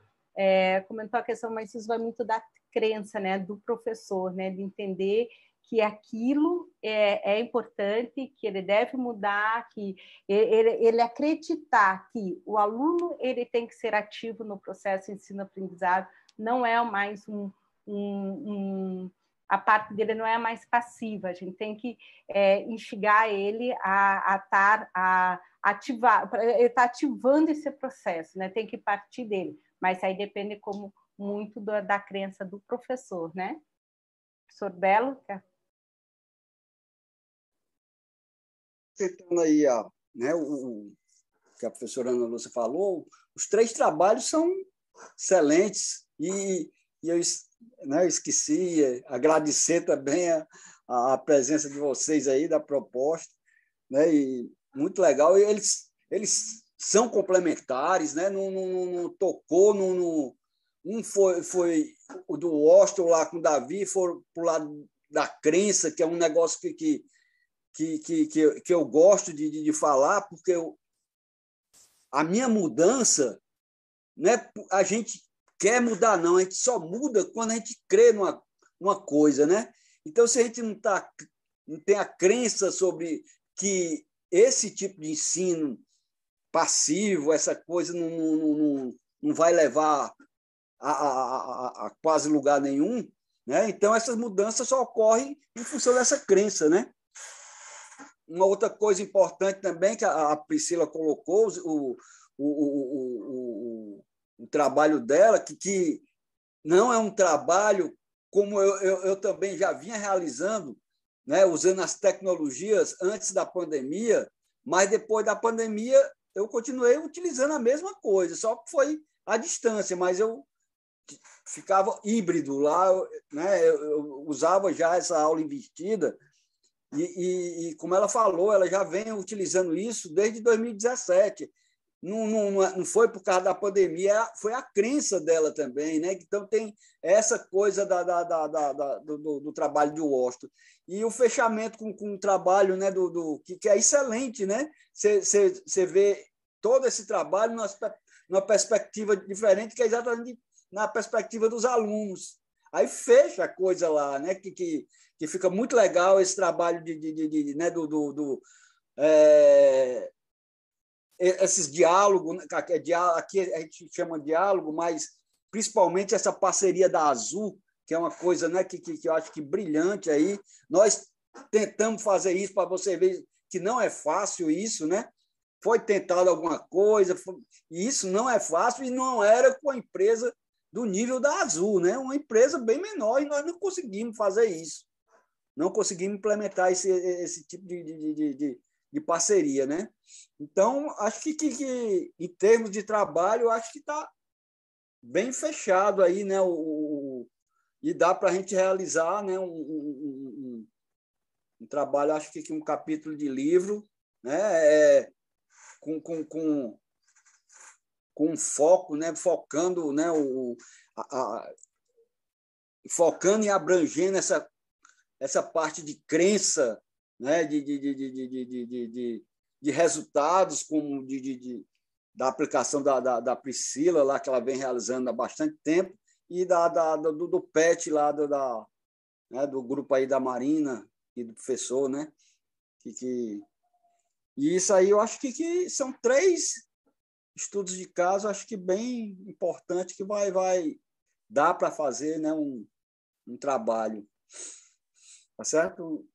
comentou a questão, mas isso vai muito da crença, né? Do professor, né? De entender que aquilo é importante, que ele deve mudar, que ele acreditar que o aluno ele tem que ser ativo no processo de ensino-aprendizado, não é mais a parte dele não é mais passiva, a gente tem que instigar ele a ativar, ele está ativando esse processo, né? Tem que partir dele, mas aí depende muito da crença do professor, né? Professor Belo, quer? Tentando aí né, o que a professora Ana Lúcia falou, os 3 trabalhos são excelentes e eu esqueci agradecer também a presença de vocês aí, da proposta, né, e muito legal. Eles são complementares, né, não tocou, um foi o do Washington lá com o Davi, foi para o lado da crença, que é um negócio que eu gosto de falar, porque a minha mudança, né, a gente quer mudar, não, a gente só muda quando a gente crê numa coisa, né? Então, se a gente não tem a crença sobre que esse tipo de ensino passivo, essa coisa não vai levar a quase lugar nenhum, né? Então, essas mudanças só ocorrem em função dessa crença, né? Uma outra coisa importante também que a Priscila colocou, o trabalho dela, que não é um trabalho como eu também já vinha realizando, né, usando as tecnologias antes da pandemia, mas depois da pandemia eu continuei utilizando a mesma coisa, só que foi à distância, mas eu ficava híbrido lá, né, eu usava já essa aula investida, e como ela falou, ela já vem utilizando isso desde 2017. Não foi por causa da pandemia, foi a crença dela também, né? Então tem essa coisa do trabalho de Washington. E o fechamento com o trabalho, né, que é excelente, né? Você vê todo esse trabalho numa perspectiva diferente, que é exatamente na perspectiva dos alunos. Aí fecha a coisa lá, né? Que fica muito legal esse trabalho né, esses diálogos, aqui a gente chama diálogo, mas principalmente essa parceria da Azul, que é uma coisa, né, que eu acho que brilhante aí. Nós tentamos fazer isso para você ver que não é fácil isso, né? Foi tentado alguma coisa, e isso não é fácil, e não era com a empresa do nível da Azul, né? Uma empresa bem menor, e nós não conseguimos fazer isso. Não conseguimos implementar esse tipo de parceria, né? Então, acho que em termos de trabalho, acho que está bem fechado aí, né? E dá para a gente realizar, né, um trabalho, acho que um capítulo de livro, né? Com foco, né? Focando, né? Focando e abrangendo essa parte de crença, né, de resultados, como da aplicação da Priscila, lá, que ela vem realizando há bastante tempo, e do PET, lá, né, do grupo aí da Marina e do professor, né? E isso aí eu acho que são 3 estudos de caso, acho que bem importante, que vai dar para fazer, né, um trabalho. Tá certo?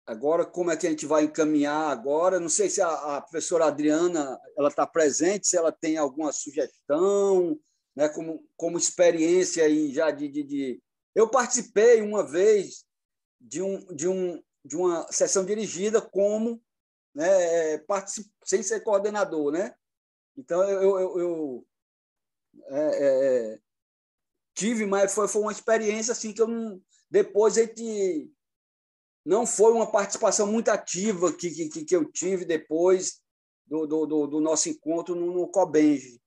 Agora, como é que a gente vai encaminhar agora? Não sei se a professora Adriana ela está presente, se ela tem alguma sugestão, né, como experiência aí já Eu participei uma vez de uma sessão dirigida como, né, sem ser coordenador, né? Então eu tive, mas foi uma experiência assim que eu não. Depois não foi uma participação muito ativa que eu tive depois do nosso encontro no COBENG.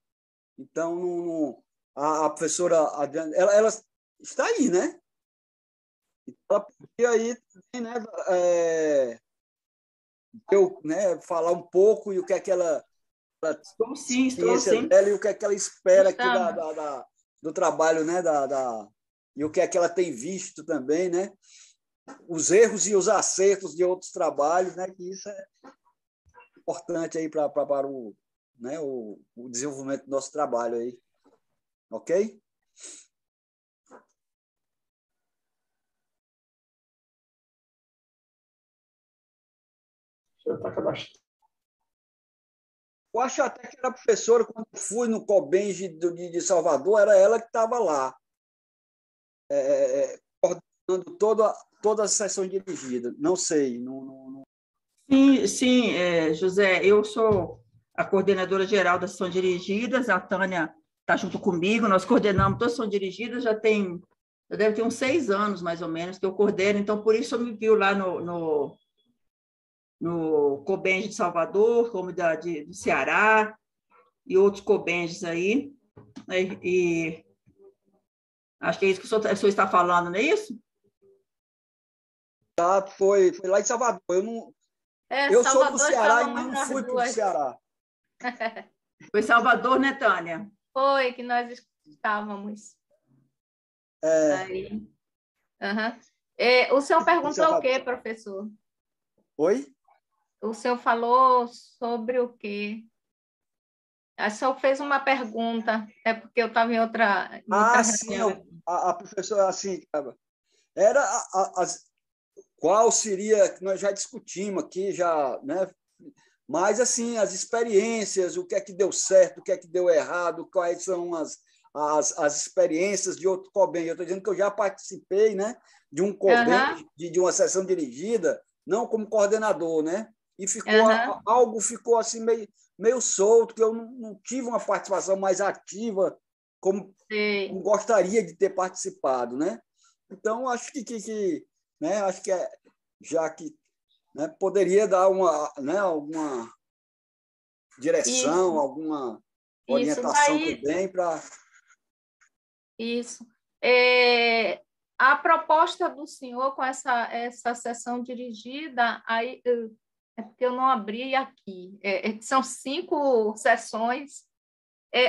Então, a professora Adriana, ela está aí, né? Ela podia aí, né, falar um pouco e o que é que ela Estou sim. dela, e o que é que ela espera aqui do trabalho, né, e o que é que ela tem visto também, né? Os erros e os acertos de outros trabalhos, né? Que isso é importante aí para né, o desenvolvimento do nosso trabalho aí. Ok? Eu acho até que era professora, quando fui no COBENG de Salvador, era ela que estava lá, coordenando toda a sessão dirigida. Não sei. Sim, José, eu sou a coordenadora geral das sessões dirigidas, a Tânia está junto comigo, nós coordenamos todas as sessões dirigidas, já deve ter uns 6 anos, mais ou menos, que eu coordeno, então por isso eu me viu lá no COBENG de Salvador, como do Ceará, e outros COBENGs aí, e acho que é isso que o senhor está falando, não é isso? Foi lá em Salvador. Eu sou do Ceará e não fui para o Ceará. Foi Salvador, né, Tânia? Foi que nós estávamos. Aí. Uhum. O senhor perguntou o quê, professor? Oi? O senhor falou sobre o quê? O senhor fez uma pergunta, é porque eu estava em outra reunião. Sim, a professora, assim, era qual seria, que nós já discutimos aqui, já, né? Mas, assim, as experiências, o que é que deu certo, o que é que deu errado, quais são as experiências de outro COBEM. Eu estou dizendo que eu já participei, né, de um COBEM, de uma sessão dirigida, não como coordenador, né? E algo ficou assim meio solto, que eu não tive uma participação mais ativa como gostaria de ter participado, né? Então, acho que né, acho que já que, né, poderia dar alguma direção, alguma orientação também para... Isso. A proposta do senhor com essa sessão dirigida, aí, é porque eu não abri aqui, são 5 sessões.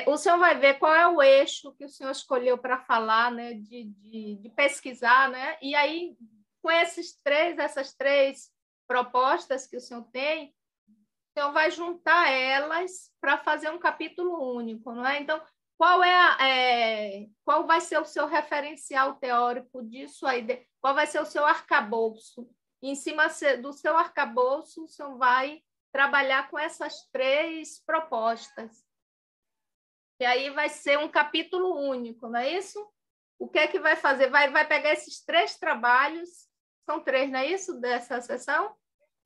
O senhor vai ver qual é o eixo que o senhor escolheu para falar, né, de pesquisar, né? E aí, com essas 3 propostas que o senhor tem, o senhor vai juntar elas para fazer um capítulo único, não é? Então, qual vai ser o seu referencial teórico disso aí? Qual vai ser o seu arcabouço? E, em cima do seu arcabouço, o senhor vai trabalhar com essas 3 propostas. E aí vai ser um capítulo único, não é isso? O que é que vai fazer? Vai pegar esses 3 trabalhos, são 3, não é isso, dessa sessão?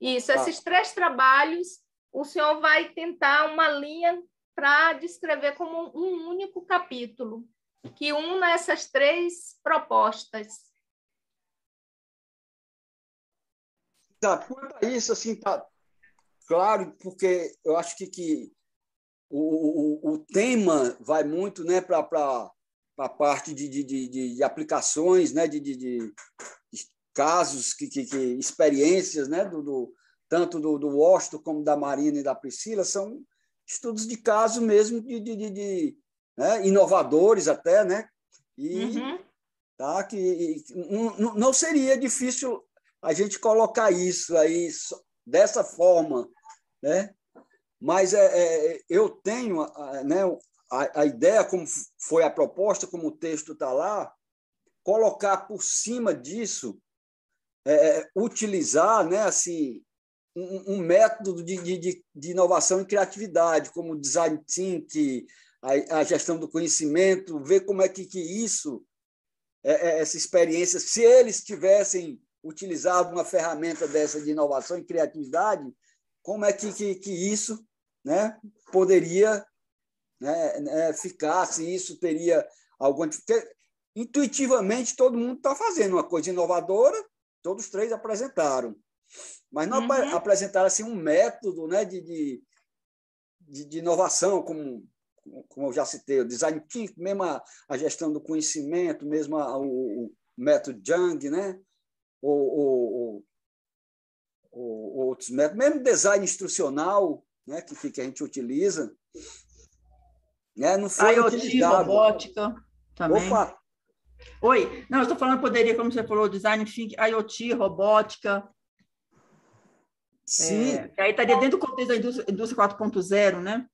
Isso, esses 3 trabalhos, o senhor vai tentar uma linha para descrever como um único capítulo, que una essas 3 propostas. Tá, quanto a isso, assim, tá claro, porque eu acho que o tema vai muito, né, para a parte de aplicações, né, de casos, experiências, né, tanto do Washington como da Marina e da Priscila, são estudos de caso mesmo, né, inovadores até, né? E tá, que não seria difícil a gente colocar isso aí dessa forma, né? Mas eu tenho, né, a ideia, como foi a proposta, como o texto está lá, colocar por cima disso, utilizar, né, assim, um método de inovação e criatividade, como o design thinking, a gestão do conhecimento, ver como é que isso, essa experiência, se eles tivessem utilizado uma ferramenta dessa de inovação e criatividade, como é que isso, né, poderia, né, ficar, se isso teria alguma... Porque, intuitivamente, todo mundo está fazendo uma coisa inovadora, todos 3 apresentaram. Mas não apresentaram assim, um método, né, de inovação, como eu já citei, o design thinking, mesmo a gestão do conhecimento, mesmo o método Jung, né, ou outros métodos, mesmo design instrucional, né, que a gente utiliza, né, não foi IoT, utilizado. robótica também. Opa! Oi, não, eu estou falando, poderia, como você falou, design thinking, IoT, robótica. Sim. Aí estaria dentro do contexto da indústria 4.0, né?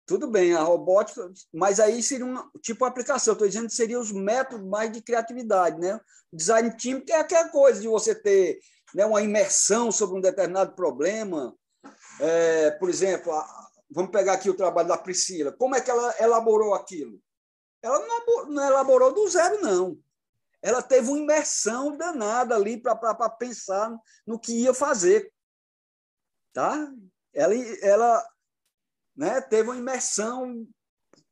Tudo bem, a robótica, mas aí seria tipo aplicação. Estou dizendo que seriam os métodos mais de criatividade, né? O design thinking é aquela coisa de você ter, né, uma imersão sobre um determinado problema. Por exemplo, vamos pegar aqui o trabalho da Priscila. Como é que ela elaborou aquilo? Ela não elaborou do zero, não. Ela teve uma imersão danada ali para pensar no que ia fazer. Tá? Ela, né, teve uma imersão,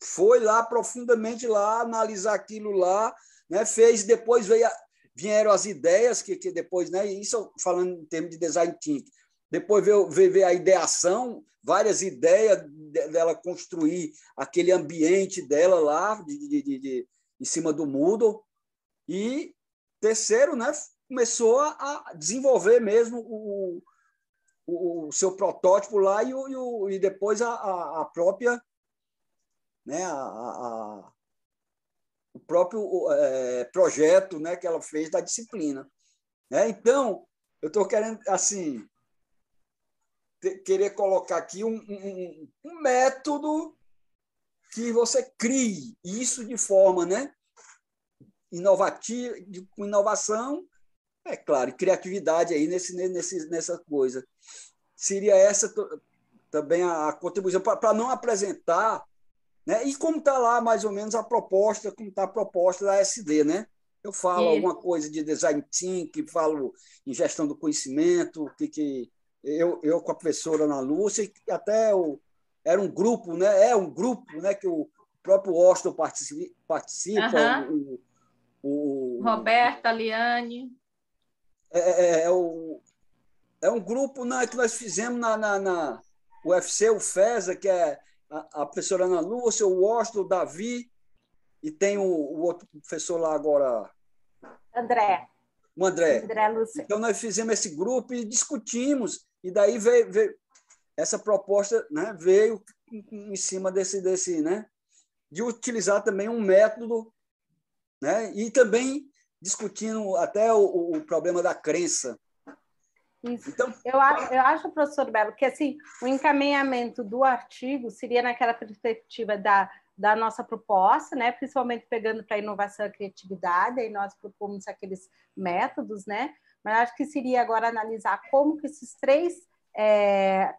foi lá profundamente lá, analisar aquilo lá, né, fez, depois vieram as ideias, que depois, né, isso falando em termos de design thinking, depois veio a ideação, várias ideias dela construir aquele ambiente dela lá, em cima do Moodle. E terceiro, né, começou a desenvolver mesmo o seu protótipo lá e depois a própria, né, o próprio projeto, né, que ela fez da disciplina. Então, eu estou querendo, assim, querer colocar aqui um método que você crie isso de forma, né, inovativa, com inovação, claro, e criatividade aí nessa coisa. Seria essa também a contribuição para não apresentar, né? E como está lá mais ou menos a proposta, como está a proposta da SD, né? Eu falo alguma coisa de design thinking, falo em gestão do conhecimento, que eu com a professora Ana Lúcia, e até era um grupo, né? É um grupo, né? Que o próprio Austin participa, o Roberta, Liane. É um grupo, né, que nós fizemos na UFC, o FESA, que é a professora Ana Lúcia, o Austin, o Davi, e tem o outro professor lá agora. André. O André. Lúcia. Então, nós fizemos esse grupo e discutimos, e daí veio essa proposta, né, veio em cima desse, né, de utilizar também um método, né, e também discutindo até o problema da crença. Isso. Então, eu acho, professor Belo, que assim, o encaminhamento do artigo seria naquela perspectiva da nossa proposta, né? Principalmente pegando para a inovação e a criatividade, aí nós propomos aqueles métodos, né? Mas acho que seria agora analisar como que esses 3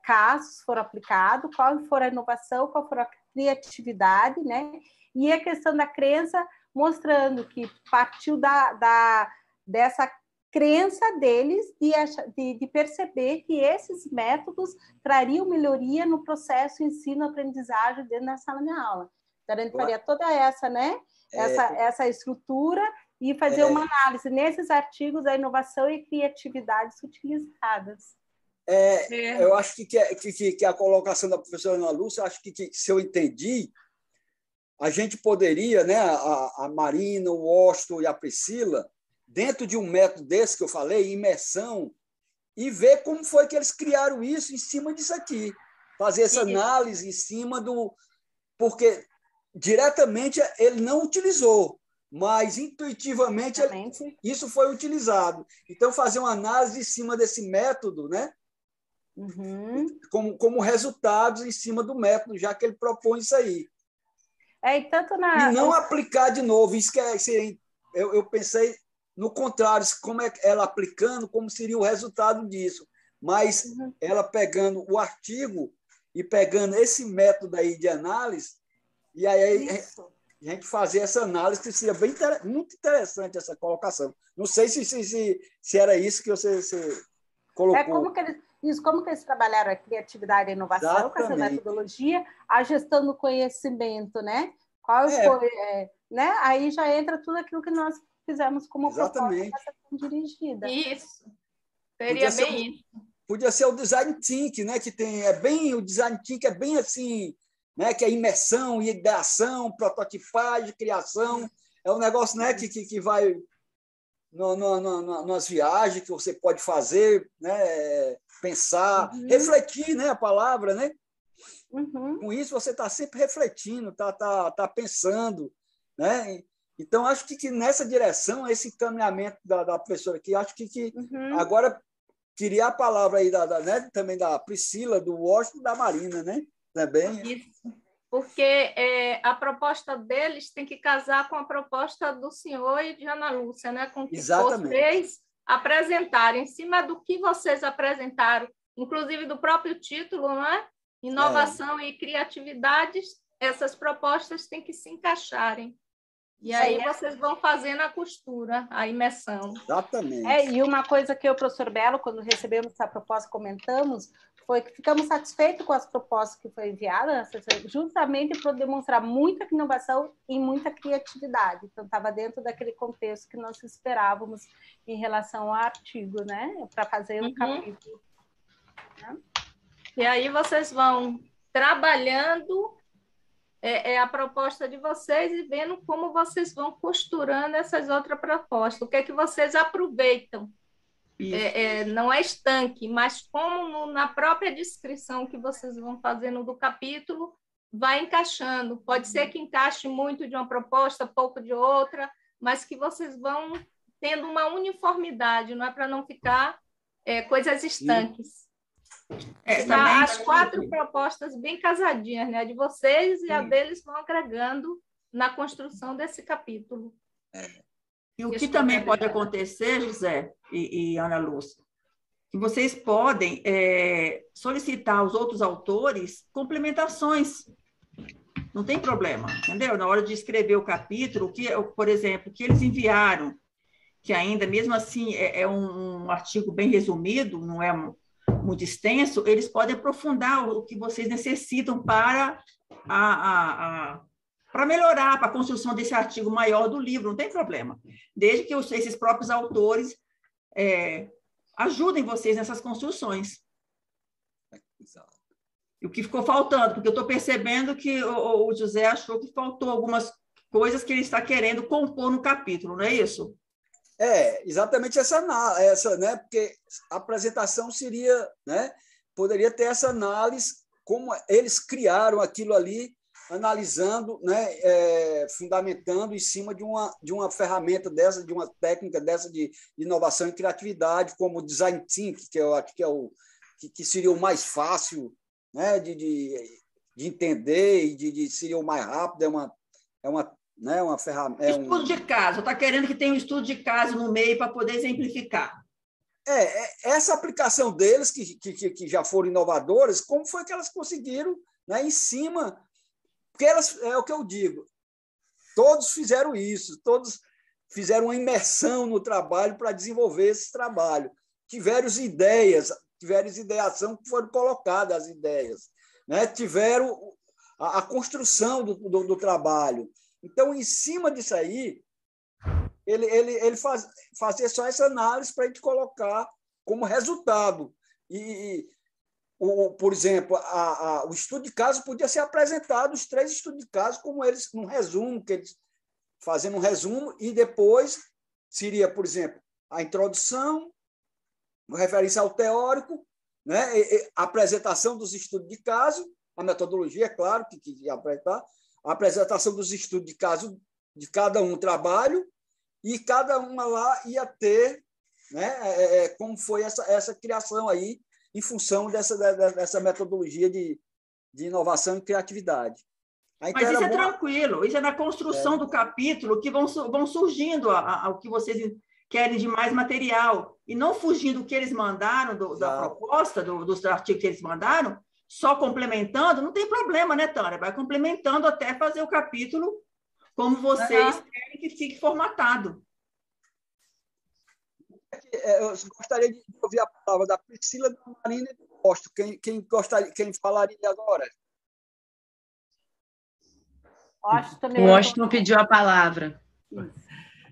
casos foram aplicados, qual for a inovação, qual for a criatividade, né? E a questão da crença, mostrando que partiu dessa crença deles de perceber que esses métodos trariam melhoria no processo ensino-aprendizagem dentro da sala de aula. Então, a gente faria toda essa, né? Essa estrutura e fazer uma análise nesses artigos da inovação e criatividades utilizadas. Eu acho que a colocação da professora Ana Lúcia, acho que se eu entendi, a gente poderia, né, a Marina, o Austin e a Priscila, dentro de um método desse que eu falei, imersão, e ver como foi que eles criaram isso em cima disso aqui. Fazer essa análise em cima do... Porque diretamente ele não utilizou, mas intuitivamente isso foi utilizado. Então, fazer uma análise em cima desse método, né? Como resultados em cima do método, já que ele propõe isso aí. E não aplicar de novo. Isso que eu pensei no contrário, como é ela aplicando, como seria o resultado disso. Mas ela pegando o artigo e pegando esse método aí de análise, e aí a gente fazer essa análise, que seria muito interessante essa colocação. Não sei se era isso que você colocou. Como que eles trabalharam a criatividade e a inovação. Exatamente. Com essa metodologia, a gestão do conhecimento, né? Qual foi, né? Aí já entra tudo aquilo que nós fizemos como proposta dessa dirigida. Isso. Seria isso. Podia ser o design thinking, né? Que o design thinking é bem assim, né? Que é imersão, ideação, prototipagem, criação. É um negócio, né? Que vai nas viagens que você pode fazer, né? Pensar, refletir, né? A palavra, né? Com isso você está sempre refletindo, tá pensando, né? Então, acho que nessa direção, esse encaminhamento da professora aqui, acho que agora queria a palavra aí né, também da Priscila, do Washington e da Marina, né? Também. Isso, porque a proposta deles tem que casar com a proposta do senhor e de Ana Lúcia, né? Com que vocês apresentaram, em cima do que vocês apresentaram, inclusive do próprio título, né? Inovação e criatividade, essas propostas têm que se encaixarem. E aí vocês vão fazendo a costura, a imersão. Exatamente. E uma coisa que o professor Belo, quando recebemos essa proposta, comentamos, foi que ficamos satisfeitos com as propostas que foram enviadas, justamente para demonstrar muita inovação e muita criatividade. Então, estava dentro daquele contexto que nós esperávamos em relação ao artigo, né? Para fazer um capítulo. Né? E aí vocês vão trabalhando a proposta de vocês e vendo como vocês vão costurando essas outras propostas. O que é que vocês aproveitam? Não é estanque, mas como na própria descrição que vocês vão fazendo do capítulo, vai encaixando. Pode ser que encaixe muito de uma proposta, pouco de outra, mas que vocês vão tendo uma uniformidade, não é para não ficar coisas estanques. As 4 propostas bem casadinhas, né? A de vocês e a deles vão agregando na construção desse capítulo. E o que também pode acontecer, José e Ana Lúcia, que vocês podem solicitar aos outros autores complementações. Não tem problema, entendeu? Na hora de escrever o capítulo, por exemplo, que eles enviaram, que ainda, mesmo assim, é um artigo bem resumido, não é muito extenso, eles podem aprofundar o que vocês necessitam para melhorar, para a construção desse artigo maior do livro, não tem problema. Desde que esses próprios autores ajudem vocês nessas construções. Exato. E o que ficou faltando, porque eu estou percebendo que o José achou que faltou algumas coisas que ele está querendo compor no capítulo, não é isso? Exatamente essa, né? Porque a apresentação seria, né? Poderia ter essa análise, como eles criaram aquilo ali, analisando, né? Fundamentando em cima de uma ferramenta dessa, de uma técnica dessa de inovação e criatividade, como o design thinking, que eu acho que seria o mais fácil, né, de entender e seria o mais rápido, uma ferramenta. Estudo de caso, está querendo que tenha um estudo de caso no meio para poder exemplificar. Essa aplicação deles, que já foram inovadoras, como foi que elas conseguiram, né, em cima? Porque é o que eu digo, todos fizeram isso, todos fizeram uma imersão no trabalho para desenvolver esse trabalho. Tiveram ideação que foram colocadas as ideias, né? Tiveram a construção do trabalho. Então, em cima disso aí, ele fazia só essa análise para a gente colocar como resultado. Por exemplo, o estudo de caso podia ser apresentado, os 3 estudos de caso, como eles, num resumo, que eles fazendo um resumo, e depois seria, por exemplo, a introdução, referência ao teórico, né? A apresentação dos estudos de caso, a metodologia, é claro, que ia apresentar, a apresentação dos estudos de caso de cada um trabalho, e cada uma lá ia ter, né? Como foi essa criação aí, em função dessa metodologia de inovação e criatividade. Mas isso tranquilo, isso é na construção do capítulo que vão surgindo o que vocês querem de mais material, e não fugindo do que eles mandaram, da proposta, dos artigos que eles mandaram, só complementando, não tem problema, né, Tânia? Vai complementando até fazer o capítulo como vocês querem que fique formatado. Eu gostaria de ouvir a palavra da Priscila, da Marina e do Washington. Quem falaria agora? O Washington pediu a palavra.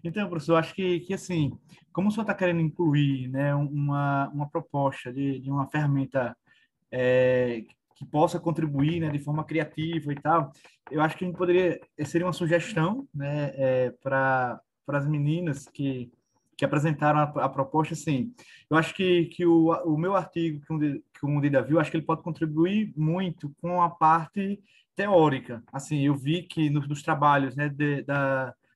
Então, professor, acho que assim, como o senhor está querendo incluir, né, uma proposta de uma ferramenta que possa contribuir, né, de forma criativa e tal, eu acho que a gente seria uma sugestão, né, para as meninas que apresentaram a proposta, assim, eu acho que o meu artigo, que o Mundida viu, acho que ele pode contribuir muito com a parte teórica. Assim, eu vi que nos trabalhos, né,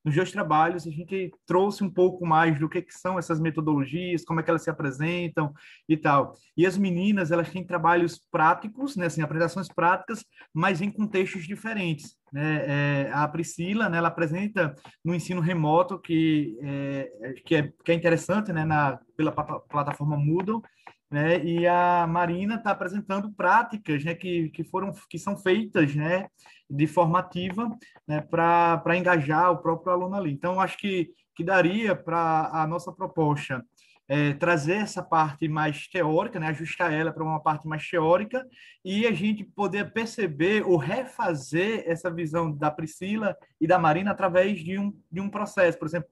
nos 2 trabalhos, a gente trouxe um pouco mais do que são essas metodologias, como é que elas se apresentam e tal. E as meninas, elas têm trabalhos práticos, né, assim, apresentações práticas, mas em contextos diferentes, né? A Priscila, né, ela apresenta no ensino remoto, que é interessante, né, pela plataforma Moodle, né? E a Marina está apresentando práticas, né, que são feitas, né, de formativa, né, para engajar o próprio aluno ali. Então, acho que daria para a nossa proposta trazer essa parte mais teórica, né, ajustar ela para uma parte mais teórica, e a gente poder perceber ou refazer essa visão da Priscila e da Marina através de um processo. Por exemplo,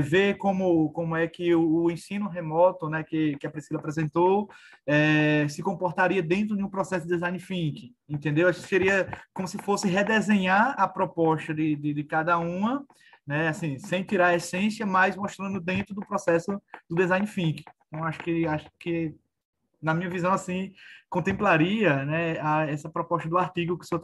ver como é que o ensino remoto, né, que a Priscila apresentou, se comportaria dentro de um processo de design thinking, entendeu? Acho que seria como se fosse redesenhar a proposta de cada uma, né, assim, sem tirar a essência, mas mostrando dentro do processo do design thinking. Então, acho que na minha visão, assim, contemplaria, né, essa proposta do artigo que o senhor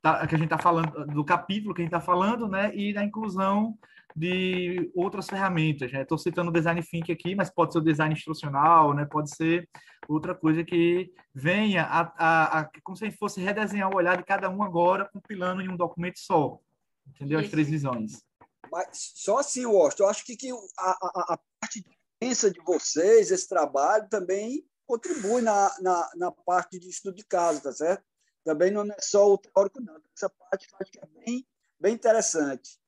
que a gente está falando, do capítulo que a gente está falando, né, e da inclusão de outras ferramentas, né? Estou citando o design thinking aqui, mas pode ser o design instrucional, né? Pode ser outra coisa que venha como se a gente fosse redesenhar o olhar de cada um agora, compilando em um documento só, entendeu? As 3 visões. Mas só assim, Washington, eu acho que a parte experiência de vocês, esse trabalho também contribui na parte de estudo de caso, tá certo? Também não é só o teórico, não. Essa parte eu acho que é bem interessante.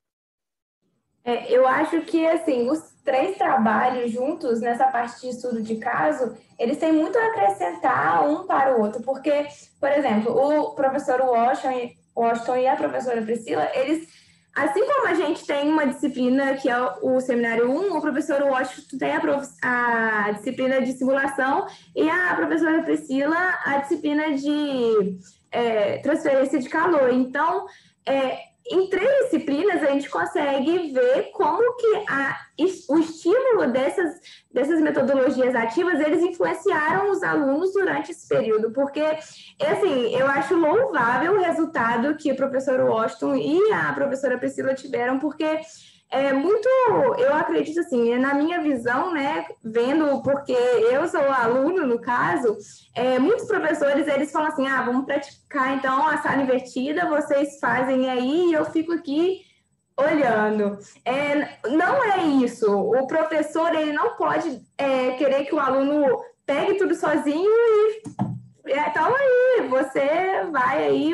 Eu acho que, assim, os 3 trabalhos juntos nessa parte de estudo de caso, eles têm muito a acrescentar um para o outro, porque, por exemplo, o professor Washington e a professora Priscila, eles, assim como a gente tem uma disciplina que é o Seminário 1, o professor Washington tem a disciplina de simulação e a professora Priscila a disciplina de transferência de calor. Então, em 3 disciplinas, a gente consegue ver como que o estímulo dessas metodologias ativas, eles influenciaram os alunos durante esse período, porque, assim, eu acho louvável o resultado que o professor Washington e a professora Priscila tiveram, porque eu acredito assim, na minha visão, né, vendo, porque eu sou aluno, no caso, muitos professores, eles falam assim, vamos praticar, então, a sala invertida, vocês fazem aí, e eu fico aqui olhando. Não é isso, o professor, ele não pode querer que o aluno pegue tudo sozinho e então aí,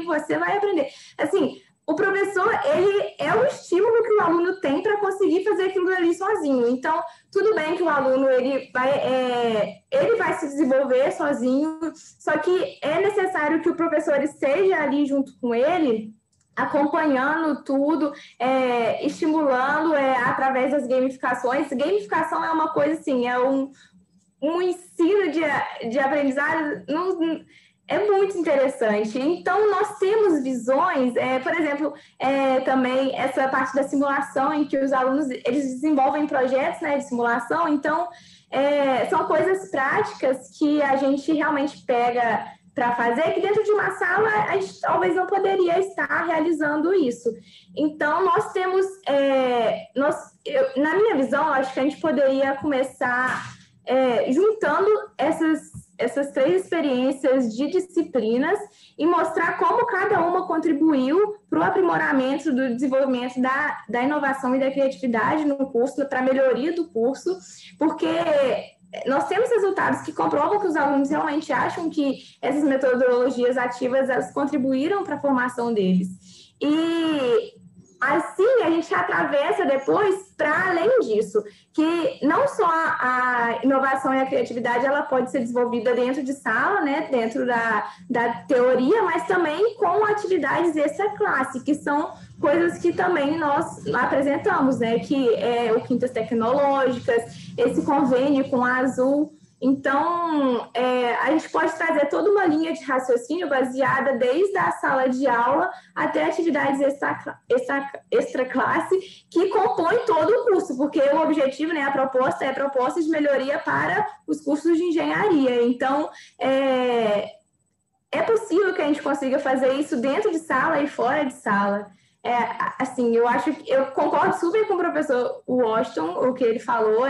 você vai aprender. Assim, o professor, ele é o estímulo que o aluno tem para conseguir fazer aquilo ali sozinho. Então, tudo bem que o aluno ele vai se desenvolver sozinho, só que é necessário que o professor esteja ali junto com ele, acompanhando tudo, estimulando através das gamificações. Gamificação é uma coisa assim, é um ensino de aprendizado é muito interessante. Então, nós temos visões, por exemplo, também essa parte da simulação, em que os alunos eles desenvolvem projetos, né, de simulação. Então, são coisas práticas que a gente realmente pega para fazer, que dentro de uma sala a gente talvez não poderia estar realizando isso. Então, nós temos, na minha visão, acho que a gente poderia começar juntando essas 3 experiências de disciplinas e mostrar como cada uma contribuiu para o aprimoramento do desenvolvimento da inovação e da criatividade no curso, para a melhoria do curso, porque nós temos resultados que comprovam que os alunos realmente acham que essas metodologias ativas elas contribuíram para a formação deles. E assim, a gente atravessa depois para além disso, que não só a inovação e a criatividade ela pode ser desenvolvida dentro de sala, né, dentro da teoria, mas também com atividades extra-classe, que são coisas que também nós apresentamos, né, que é o Quintas Tecnológicas, esse convênio com a Azul. Então, a gente pode trazer toda uma linha de raciocínio baseada desde a sala de aula até atividades extra-classe que compõem todo o curso, porque o objetivo, né, a proposta é a proposta de melhoria para os cursos de engenharia. Então, é possível que a gente consiga fazer isso dentro de sala e fora de sala. Assim, eu concordo super com o professor Washington, o que ele falou,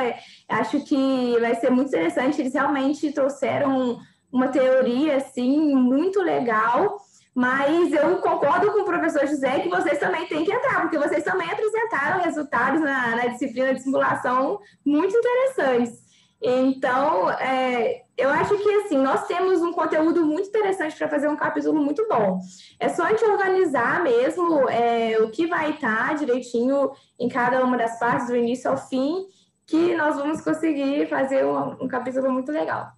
acho que vai ser muito interessante, eles realmente trouxeram uma teoria, assim, muito legal, mas eu concordo com o professor José que vocês também têm que entrar, porque vocês também apresentaram resultados na disciplina de simulação muito interessantes. Então, eu acho que, assim, nós temos um conteúdo muito interessante para fazer um capítulo muito bom. É só a gente organizar mesmo o que vai estar direitinho em cada uma das partes, do início ao fim, que nós vamos conseguir fazer um capítulo muito legal.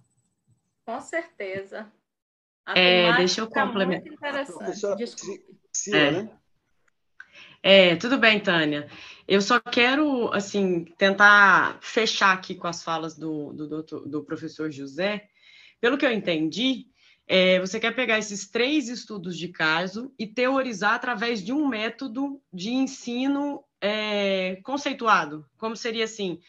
Com certeza. Deixa eu complementar. Muito interessante. Desculpe. Tudo bem, Tânia. Eu só quero, assim, tentar fechar aqui com as falas do professor José. Pelo que eu entendi, você quer pegar esses 3 estudos de caso e teorizar através de um método de ensino conceituado. Como seria assim?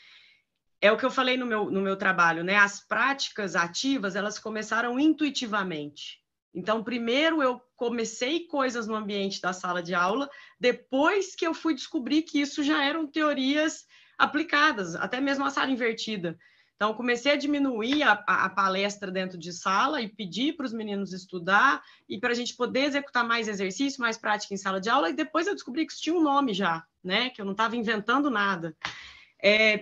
É o que eu falei no meu trabalho, né? As práticas ativas, elas começaram intuitivamente. Então, primeiro eu comecei coisas no ambiente da sala de aula, depois que eu fui descobrir que isso já eram teorias aplicadas, até mesmo a sala invertida. Então, comecei a diminuir a palestra dentro de sala e pedir para os meninos estudar e para a gente poder executar mais exercício, mais prática em sala de aula, e depois eu descobri que isso tinha um nome já, né? Que eu não estava inventando nada.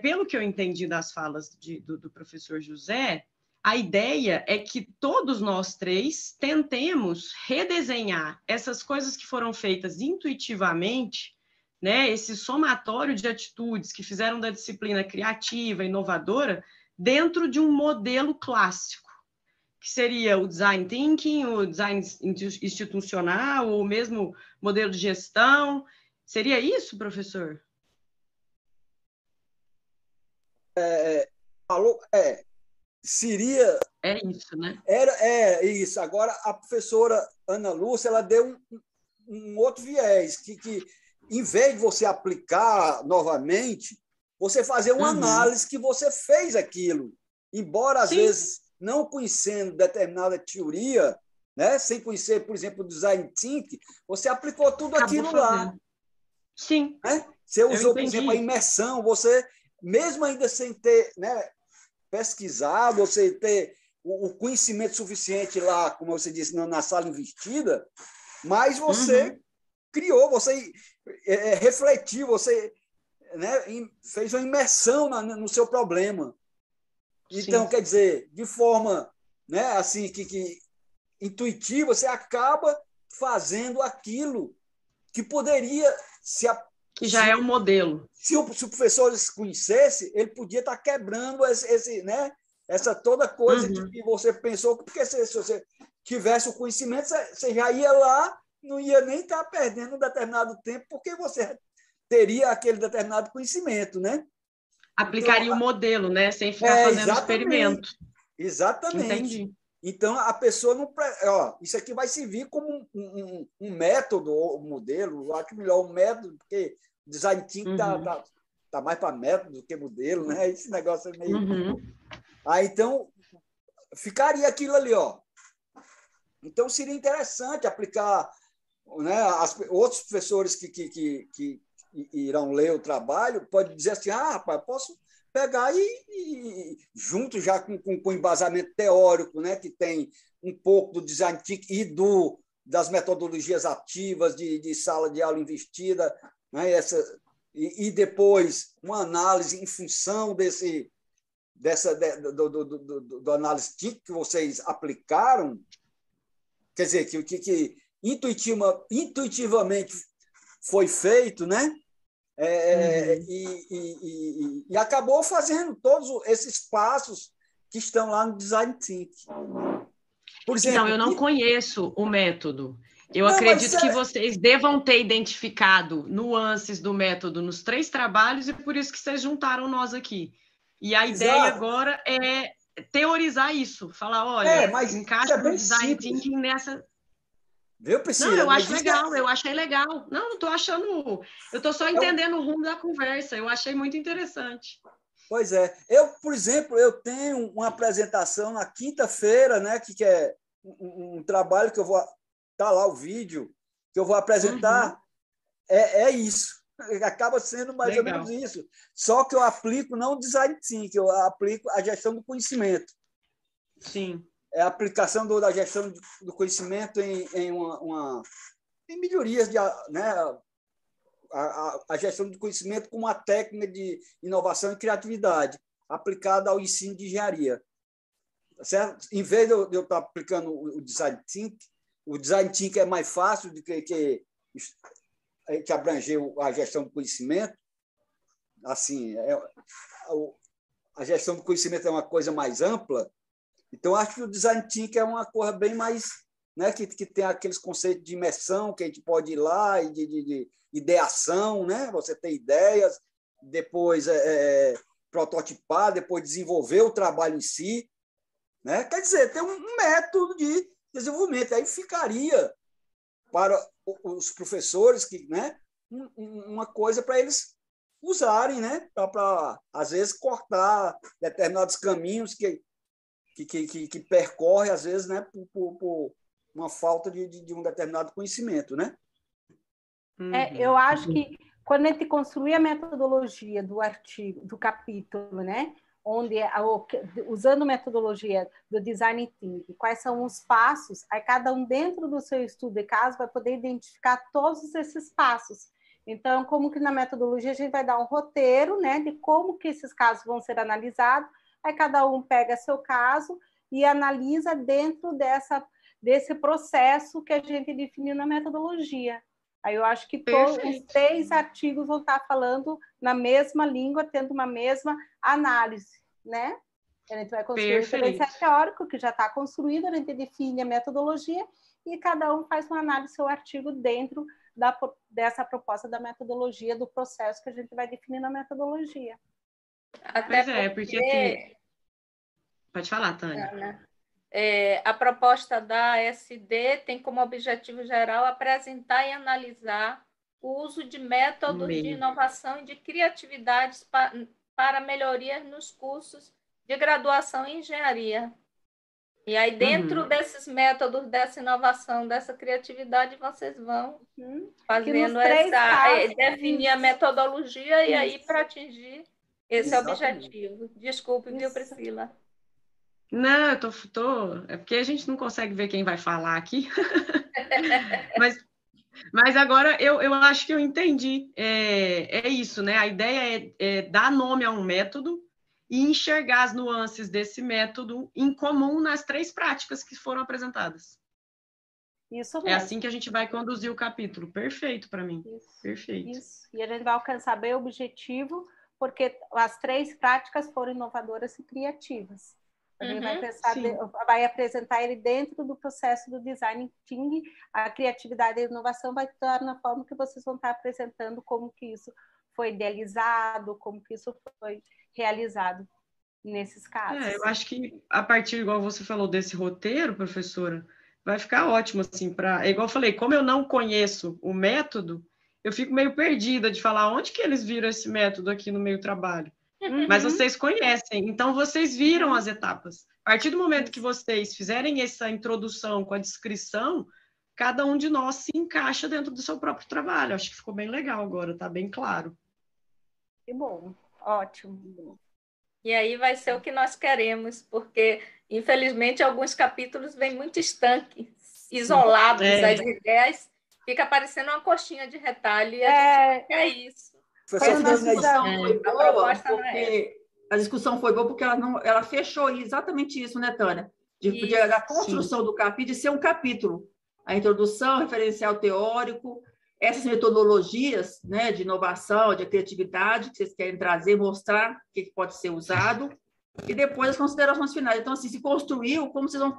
pelo que eu entendi das falas do professor José, a ideia é que todos nós três tentemos redesenhar essas coisas que foram feitas intuitivamente, né, esse somatório de atitudes que fizeram da disciplina criativa, inovadora, dentro de um modelo clássico, que seria o design thinking, o design institucional, ou mesmo modelo de gestão. Seria isso, professor? Seria... É isso, né? É isso. Agora, a professora Ana Lúcia, ela deu um outro viés, que em vez de você aplicar novamente, você fazer uma análise que você fez aquilo. Embora, às vezes, não conhecendo determinada teoria, né, sem conhecer, por exemplo, o design thinking, você aplicou tudo aquilo lá. Sim. Né? Você usou, por exemplo, a imersão, você, mesmo ainda sem ter, né, pesquisado, você ter o conhecimento suficiente lá, como você disse, na sala investida, mas você criou, você refletiu, você, né, fez uma imersão no seu problema. Então, quer dizer, de forma, né, assim, que intuitiva, você acaba fazendo aquilo que poderia que já é um modelo. Se o professor conhecesse, ele podia estar quebrando né, essa toda coisa que você pensou, porque se você tivesse o conhecimento, você já ia lá, não ia nem estar perdendo um determinado tempo, porque você teria aquele determinado conhecimento, né? Aplicaria então, o modelo, né? Sem ficar fazendo experimento. Exatamente. Entendi. Então, a pessoa não... isso aqui vai servir como um método, ou um modelo, eu acho melhor um método, porque design thinking tá mais para método do que modelo, né? Esse negócio é meio... então, ficaria aquilo ali, ó. Então, seria interessante aplicar, né, outros professores que irão ler o trabalho, pode dizer assim, rapaz, posso pegar e junto já com o embasamento teórico, né, que tem um pouco do design thinking e das metodologias ativas de sala de aula investida, né, e depois uma análise em função do análise thinking que vocês aplicaram, quer dizer, que intuitivamente foi feito, né? E acabou fazendo todos esses passos que estão lá no design thinking. Por exemplo, então, eu não conheço o método. Eu acredito que vocês devam ter identificado nuances do método nos 3 trabalhos e por isso que vocês juntaram nós aqui. E a ideia agora é teorizar isso. Falar, olha, encaixa o design thinking nessa... Viu, Priscila? Não, eu acho legal, eu achei legal. Não estou achando... Eu estou só entendendo o rumo da conversa. Eu achei muito interessante. Pois é. Por exemplo, eu tenho uma apresentação na quinta-feira, né, que é um trabalho que eu vou... Está lá o vídeo que eu vou apresentar. É isso. Acaba sendo mais ou menos isso. Só que eu aplico não o design thinking, eu aplico a gestão do conhecimento. Sim. É a aplicação da gestão do conhecimento em melhorias, né, a gestão do conhecimento como uma técnica de inovação e criatividade aplicada ao ensino de engenharia. Certo? Em vez de eu estar aplicando o design thinking é mais fácil do que abranger a gestão do conhecimento. Assim, a gestão do conhecimento é uma coisa mais ampla. Então, acho que o design thinking é uma coisa bem mais, né, que tem aqueles conceitos de imersão, que a gente pode ir lá, e de ideação, né? Você tem ideias, depois prototipar, depois desenvolver o trabalho em si. Né? Quer dizer, tem um método de desenvolvimento. Aí ficaria para os professores né, uma coisa para eles usarem, né? Para, às vezes, cortar determinados caminhos que percorre, às vezes, né, por uma falta de um determinado conhecimento, né? Eu acho que quando a gente construir a metodologia do artigo, do capítulo, né, onde usando metodologia do design thinking, quais são os passos, aí cada um dentro do seu estudo de caso vai poder identificar todos esses passos Então, como que na metodologia a gente vai dar um roteiro, né, de como que esses casos vão ser analisados, aí cada um pega seu caso e analisa dentro desse processo que a gente definiu na metodologia. Aí eu acho que todos os 3 artigos vão estar falando na mesma língua, tendo uma mesma análise, né? A gente vai construir o referencial teórico, que já está construído, a gente define a metodologia e cada um faz uma análise do seu artigo dentro dessa proposta da metodologia, do processo que a gente vai definir na metodologia. Até porque... Pode falar, Tânia. A proposta da SD tem como objetivo geral apresentar e analisar o uso de métodos de inovação e de criatividades para melhorias nos cursos de graduação em engenharia. E aí, dentro desses métodos, dessa inovação, dessa criatividade, vocês vão fazendo definir a metodologia e aí para atingir esse objetivo. Desculpe, viu, Priscila? Não, eu tô... É porque a gente não consegue ver quem vai falar aqui. Mas agora eu acho que eu entendi. É isso, né? A ideia é dar nome a um método e enxergar as nuances desse método em comum nas 3 práticas que foram apresentadas. Isso mesmo. É assim que a gente vai conduzir o capítulo. Perfeito para mim. Isso. Perfeito. Isso. E a gente vai alcançar bem o objetivo, porque as 3 práticas foram inovadoras e criativas. A gente vai apresentar ele dentro do processo do design thinking. A criatividade e a inovação vai estar na forma que vocês vão estar apresentando como que isso foi idealizado, como que isso foi realizado nesses casos. Eu acho que a partir, igual você falou, desse roteiro, professora, vai ficar ótimo, assim, igual eu falei, como eu não conheço o método, eu fico meio perdida de falar onde que eles viram esse método aqui no meu trabalho. Mas vocês conhecem, então vocês viram as etapas. A partir do momento que vocês fizerem essa introdução com a descrição, cada um de nós se encaixa dentro do seu próprio trabalho. Acho que ficou bem legal agora, tá bem claro. Que bom, ótimo. E aí vai ser o que nós queremos, porque, infelizmente, alguns capítulos vêm muito estanques, isolados, as ideias, fica parecendo uma coxinha de retalho, e a gente não quer isso. A discussão foi boa porque ela fechou exatamente isso, né, Tânia? Da construção do capítulo, de ser um capítulo. A introdução, referencial teórico, essas metodologias, né, de inovação, de criatividade que vocês querem trazer, mostrar o que pode ser usado, e depois as considerações finais. Então, assim, se construiu, como vocês vão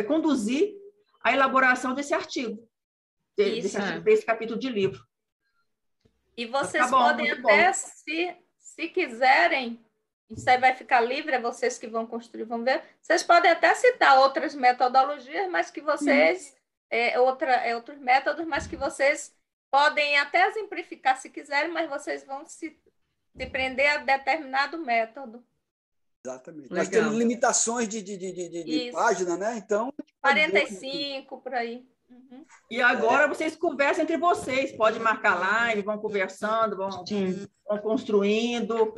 conduzir a elaboração desse artigo, desse capítulo de livro. E vocês podem até, se quiserem, isso aí vai ficar livre, é vocês que vão construir, vão ver. Vocês podem até citar outras metodologias, mas que vocês, outros métodos, mas que vocês podem até exemplificar se quiserem, mas vocês vão se prender a determinado método. Exatamente. Legal. Nós temos limitações de página, né? Então. 45 por aí. E agora vocês conversam entre vocês, pode marcar live, vão conversando, vão construindo,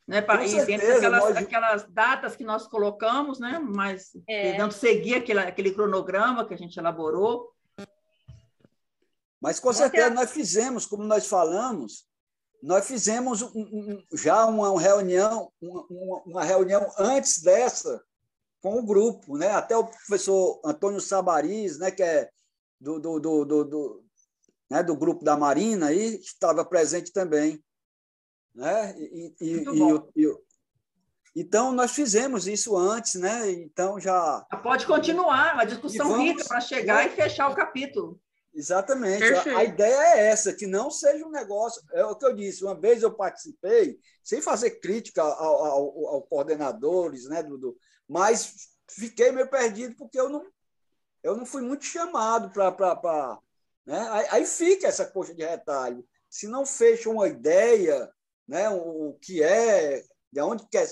né? E dentro daquelas datas que nós colocamos, né? Mas tentando seguir aquele cronograma que a gente elaborou. Mas com certeza nós fizemos, como nós falamos, nós fizemos já uma reunião antes dessa com o grupo, né? Até o professor Antônio Sabariz, né? Que é do grupo da Marina, aí estava presente também, né? Então nós fizemos isso antes, né? Então já pode continuar uma discussão rica para chegar e fechar o capítulo. Exatamente. A ideia é essa, que não seja um negócio. É o que eu disse. Uma vez eu participei, sem fazer crítica aos coordenadores, né? Mas fiquei meio perdido porque eu não fui muito chamado para. Né? Aí fica essa coxa de retalho. Se não fecha uma ideia, né? O que é, de onde quer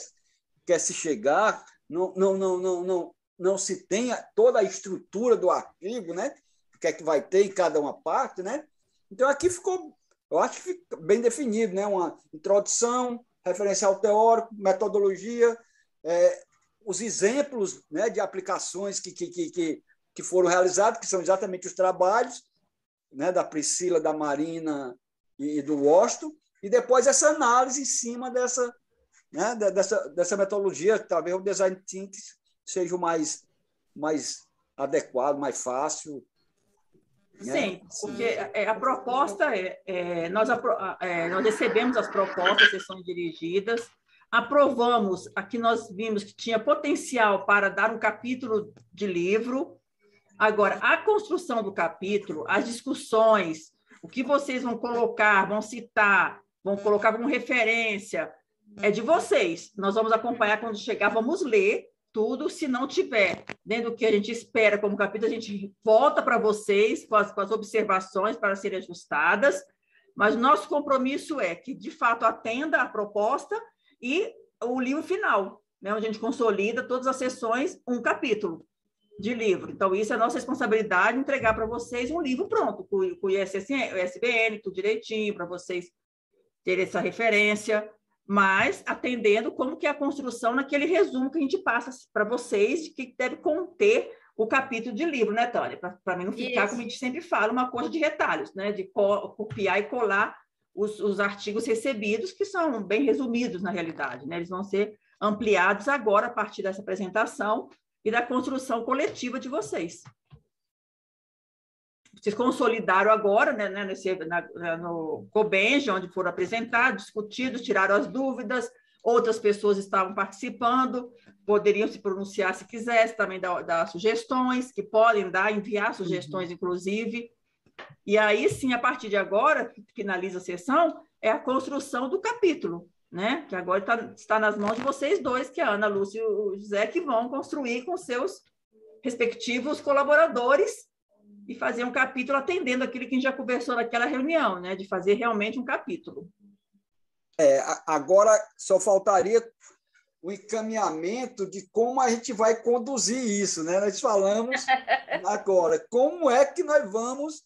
se chegar, não se tem toda a estrutura do artigo, né? O que é que vai ter em cada uma parte, né? Então aqui ficou, eu acho que fica bem definido, né? Uma introdução, referencial teórico, metodologia, os exemplos, né, de aplicações que foram realizados, que são exatamente os trabalhos, né, da Priscila, da Marina e do Washington, e depois essa análise em cima dessa, né, dessa metodologia. Talvez o design thinking seja o mais adequado, mais fácil. Sim, porque a proposta nós recebemos as propostas, sessões dirigidas, aprovamos a que nós vimos que tinha potencial para dar um capítulo de livro. Agora, a construção do capítulo, as discussões, o que vocês vão colocar, vão citar, vão colocar como referência, é de vocês. Nós vamos acompanhar quando chegar, vamos ler tudo. Se não tiver dentro do que a gente espera como capítulo, a gente volta para vocês com as observações para serem ajustadas, mas nosso compromisso é que, de fato, atenda a proposta e o livro final, né, onde a gente consolida todas as sessões, um capítulo de livro. Então, isso é nossa responsabilidade, entregar para vocês um livro pronto, com o ISBN, tudo direitinho, para vocês terem essa referência, mas atendendo como que é a construção naquele resumo que a gente passa para vocês, de que deve conter o capítulo de livro, né, Tânia? Para mim não ficar, como a gente sempre fala, uma coisa de retalhos, né? De copiar e colar os artigos recebidos, que são bem resumidos na realidade, né? Eles vão ser ampliados agora a partir dessa apresentação e da construção coletiva de vocês. Vocês consolidaram agora, né, no Cobenja, onde foram apresentados, discutidos, tiraram as dúvidas, outras pessoas estavam participando, poderiam se pronunciar se quisessem, também dar sugestões, que podem enviar sugestões, inclusive. E aí, sim, a partir de agora, que finaliza a sessão, é a construção do capítulo, né? Que agora está nas mãos de vocês dois, que é a Ana Lúcia e o José, que vão construir com seus respectivos colaboradores e fazer um capítulo atendendo aquilo que a gente já conversou naquela reunião, né? De fazer realmente um capítulo. Agora só faltaria o encaminhamento de como a gente vai conduzir isso, né? Nós falamos agora, como é que nós vamos,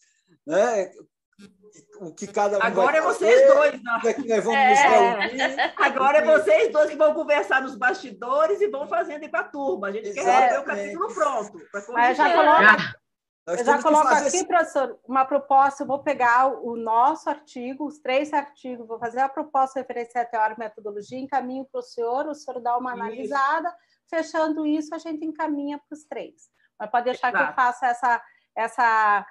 né? O que cada um agora vai fazer, vocês dois, não. Como é que nós vamos nos reunir. Agora é vocês dois que vão conversar nos bastidores e vão fazendo para a turma. A gente quer ter o capítulo pronto. Mas eu já coloco aqui, professor, uma proposta. Eu vou pegar o nosso artigo, os 3 artigos, vou fazer a proposta referência à teoria e metodologia, encaminho para o senhor dá uma analisada, fechando isso, a gente encaminha para os 3. Mas pode deixar que eu faça essa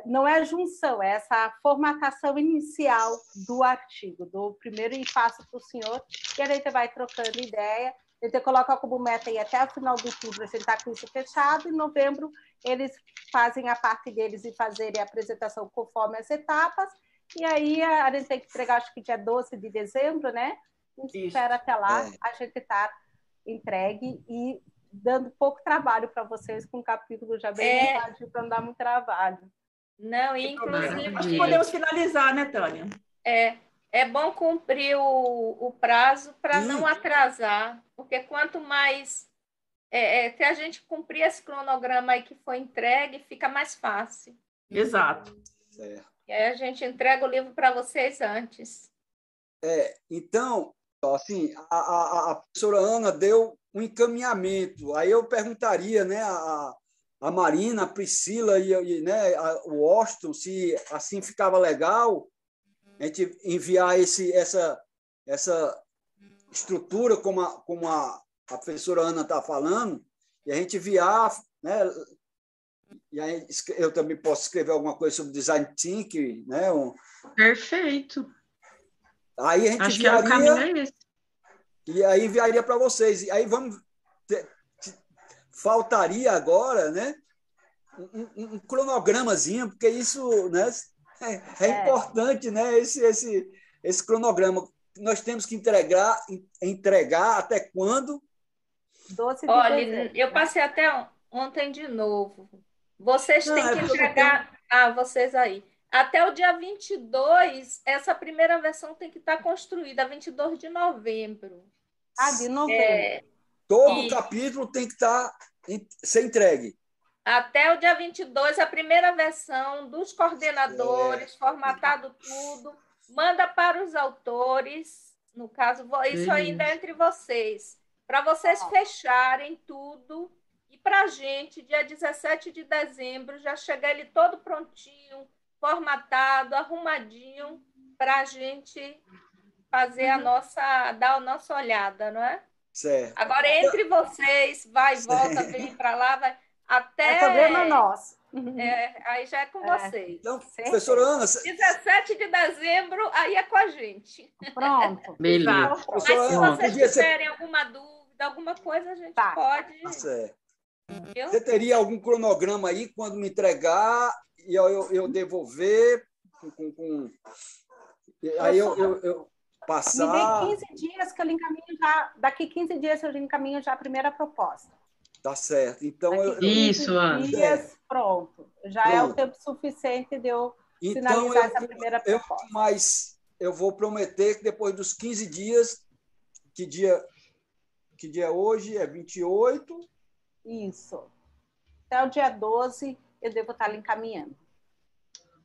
não é junção, é essa formatação inicial do artigo, do primeiro, e passo para o senhor, e a gente vai trocando ideia. A gente coloca como meta aí até o final de outubro, a gente está com isso fechado. Em novembro, eles fazem a parte deles e fazerem a apresentação conforme as etapas. E aí, a gente tem que entregar, acho que dia 12 de dezembro, né? A gente espera até lá, a gente está entregue e dando pouco trabalho para vocês, com um capítulo já bem montadinho, para não dar muito trabalho. Não, inclusive... Acho que podemos finalizar, né, Tânia? É bom cumprir o prazo para não atrasar, porque quanto mais se a gente cumprir esse cronograma aí que foi entregue, fica mais fácil. Exato. E aí a gente entrega o livro para vocês antes. Então, assim, a professora Ana deu um encaminhamento. Aí eu perguntaria, né, a Marina, a Priscila e né, o Washington, se assim ficava legal a gente enviar essa estrutura, como a professora Ana está falando, e a gente enviar, né? E aí eu também posso escrever alguma coisa sobre design thinking, né? Perfeito. Aí a gente acho enviaria, que é o caminho é esse. E aí enviaria para vocês. E aí faltaria agora, né? Um cronogramazinho, porque isso, né? É importante, né? Esse cronograma. Nós temos que entregar até quando? 12 de Olha, dezembro, eu passei até ontem de novo. Vocês têm que entregar... vocês aí. Até o dia 22, essa primeira versão tem que estar construída, 22 de novembro. De novembro. Todo o capítulo tem que ser entregue. Até o dia 22, a primeira versão dos coordenadores, formatado tudo, manda para os autores, no caso, isso ainda é entre vocês, para vocês fecharem tudo, e para a gente, dia 17 de dezembro, já chegar ele todo prontinho, formatado, arrumadinho, para a gente fazer dar a nossa olhada, não é? Certo. Agora, entre vocês, vai e volta, vem para lá, vai até. É problema nosso. Aí já é com vocês. Então, professora Ana. 17 de dezembro, aí é com a gente. Pronto. Beleza. Mas se vocês tiverem alguma dúvida, alguma coisa, a gente pode. Tá certo. Você teria algum cronograma aí quando me entregar e eu devolver? Aí eu passar. Me dê 15 dias que eu lhe encaminho já. Daqui 15 dias eu lhe encaminho já a primeira proposta. Tá certo. Então, Isso, Ana. Dias, pronto. Já é o tempo suficiente de eu finalizar essa primeira proposta. Mas eu vou prometer que depois dos 15 dias, que dia é hoje? É 28? Isso. Até o dia 12 eu devo estar lhe encaminhando.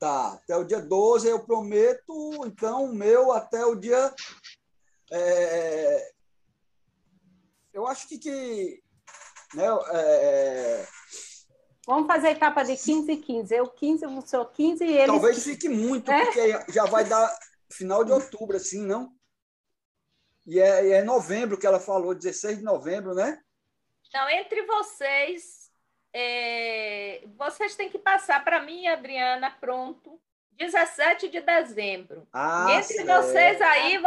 Tá, até o dia 12 eu prometo, então, o meu até o dia... eu acho que né, vamos fazer a etapa de 15 e 15. Eu 15, o senhor 15 e ele... Talvez fique muito, porque já vai dar final de outubro, assim, não? E é novembro que ela falou, 16 de novembro, né? Então, entre vocês, vocês têm que passar para mim, Adriana, pronto, 17 de dezembro. Entre vocês aí,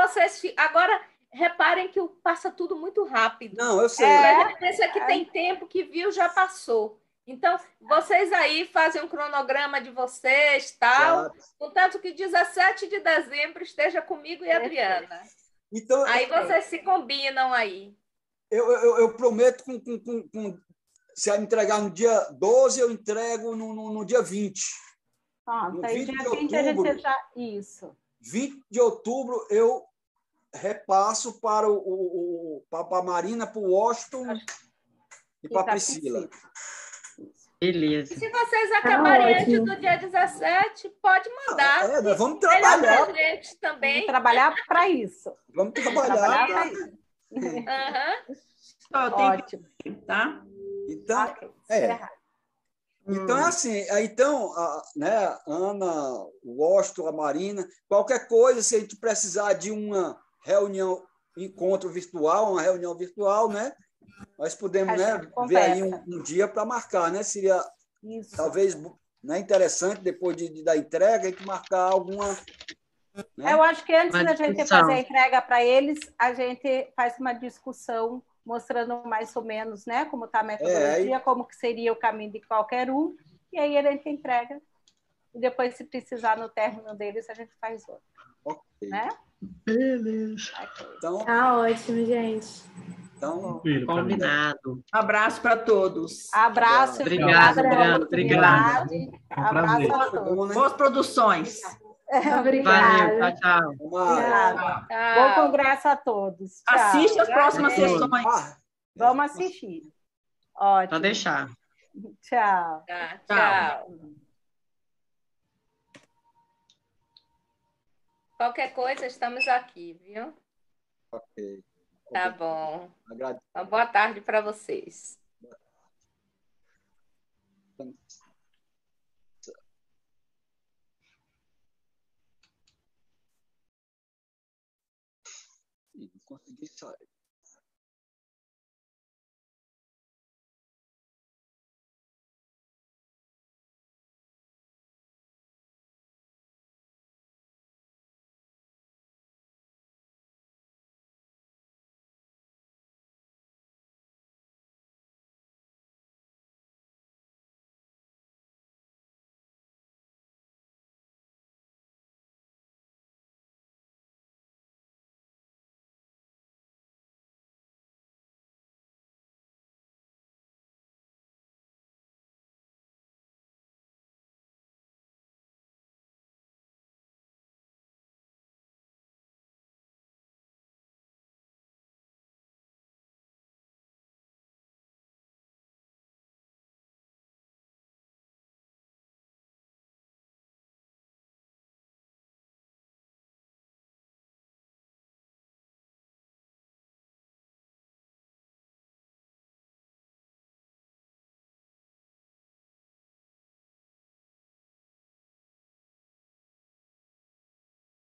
agora, reparem que passa tudo muito rápido. Não, eu sei. A gente pensa que tem tempo, que viu, já passou. Então, vocês aí fazem um cronograma de vocês, tal, contanto que 17 de dezembro esteja comigo e a Adriana. Então, aí vocês se combinam aí. Eu prometo, se ela entregar no dia 12, eu entrego no dia 20. No aí 20 dia 20 a gente já... Isso. 20 de outubro, eu repasso para a Marina, para o Washington e para a Priscila. Beleza. E se vocês acabarem antes do dia 17, pode mandar. Nós vamos trabalhar. Pra gente também. Vamos trabalhar para isso. Vamos trabalhar para isso. Ótimo. Tá? Então, Então é assim, né, Ana, o Washington, a Marina, qualquer coisa, se a gente precisar de uma reunião, encontro virtual, uma reunião virtual, né? Nós podemos, né, ver aí um dia para marcar, né? Seria talvez, né, interessante, depois da entrega, a gente marcar alguma... Né? Eu acho que antes da gente fazer a entrega para eles, a gente faz uma discussão mostrando mais ou menos, né, como está a metodologia, como que seria o caminho de qualquer um, e aí a gente entrega. E depois, se precisar, no término deles, a gente faz outro. Ok. Né? Beleza. Então, tá ótimo, gente. Então, combinado. Abraço para todos. Abraço. Obrigado, Adriana. Obrigado. Abraço a todos. Boas produções. Obrigada. Valeu, tchau. Obrigada. Bom congresso a todos. Tchau. Assiste as próximas sessões. Vamos assistir. Ótimo. Pode deixar. Tchau. Tchau. Qualquer coisa, estamos aqui, viu? Ok. Tá bom. Agradeço. Uma boa tarde para vocês. Não consegui sair.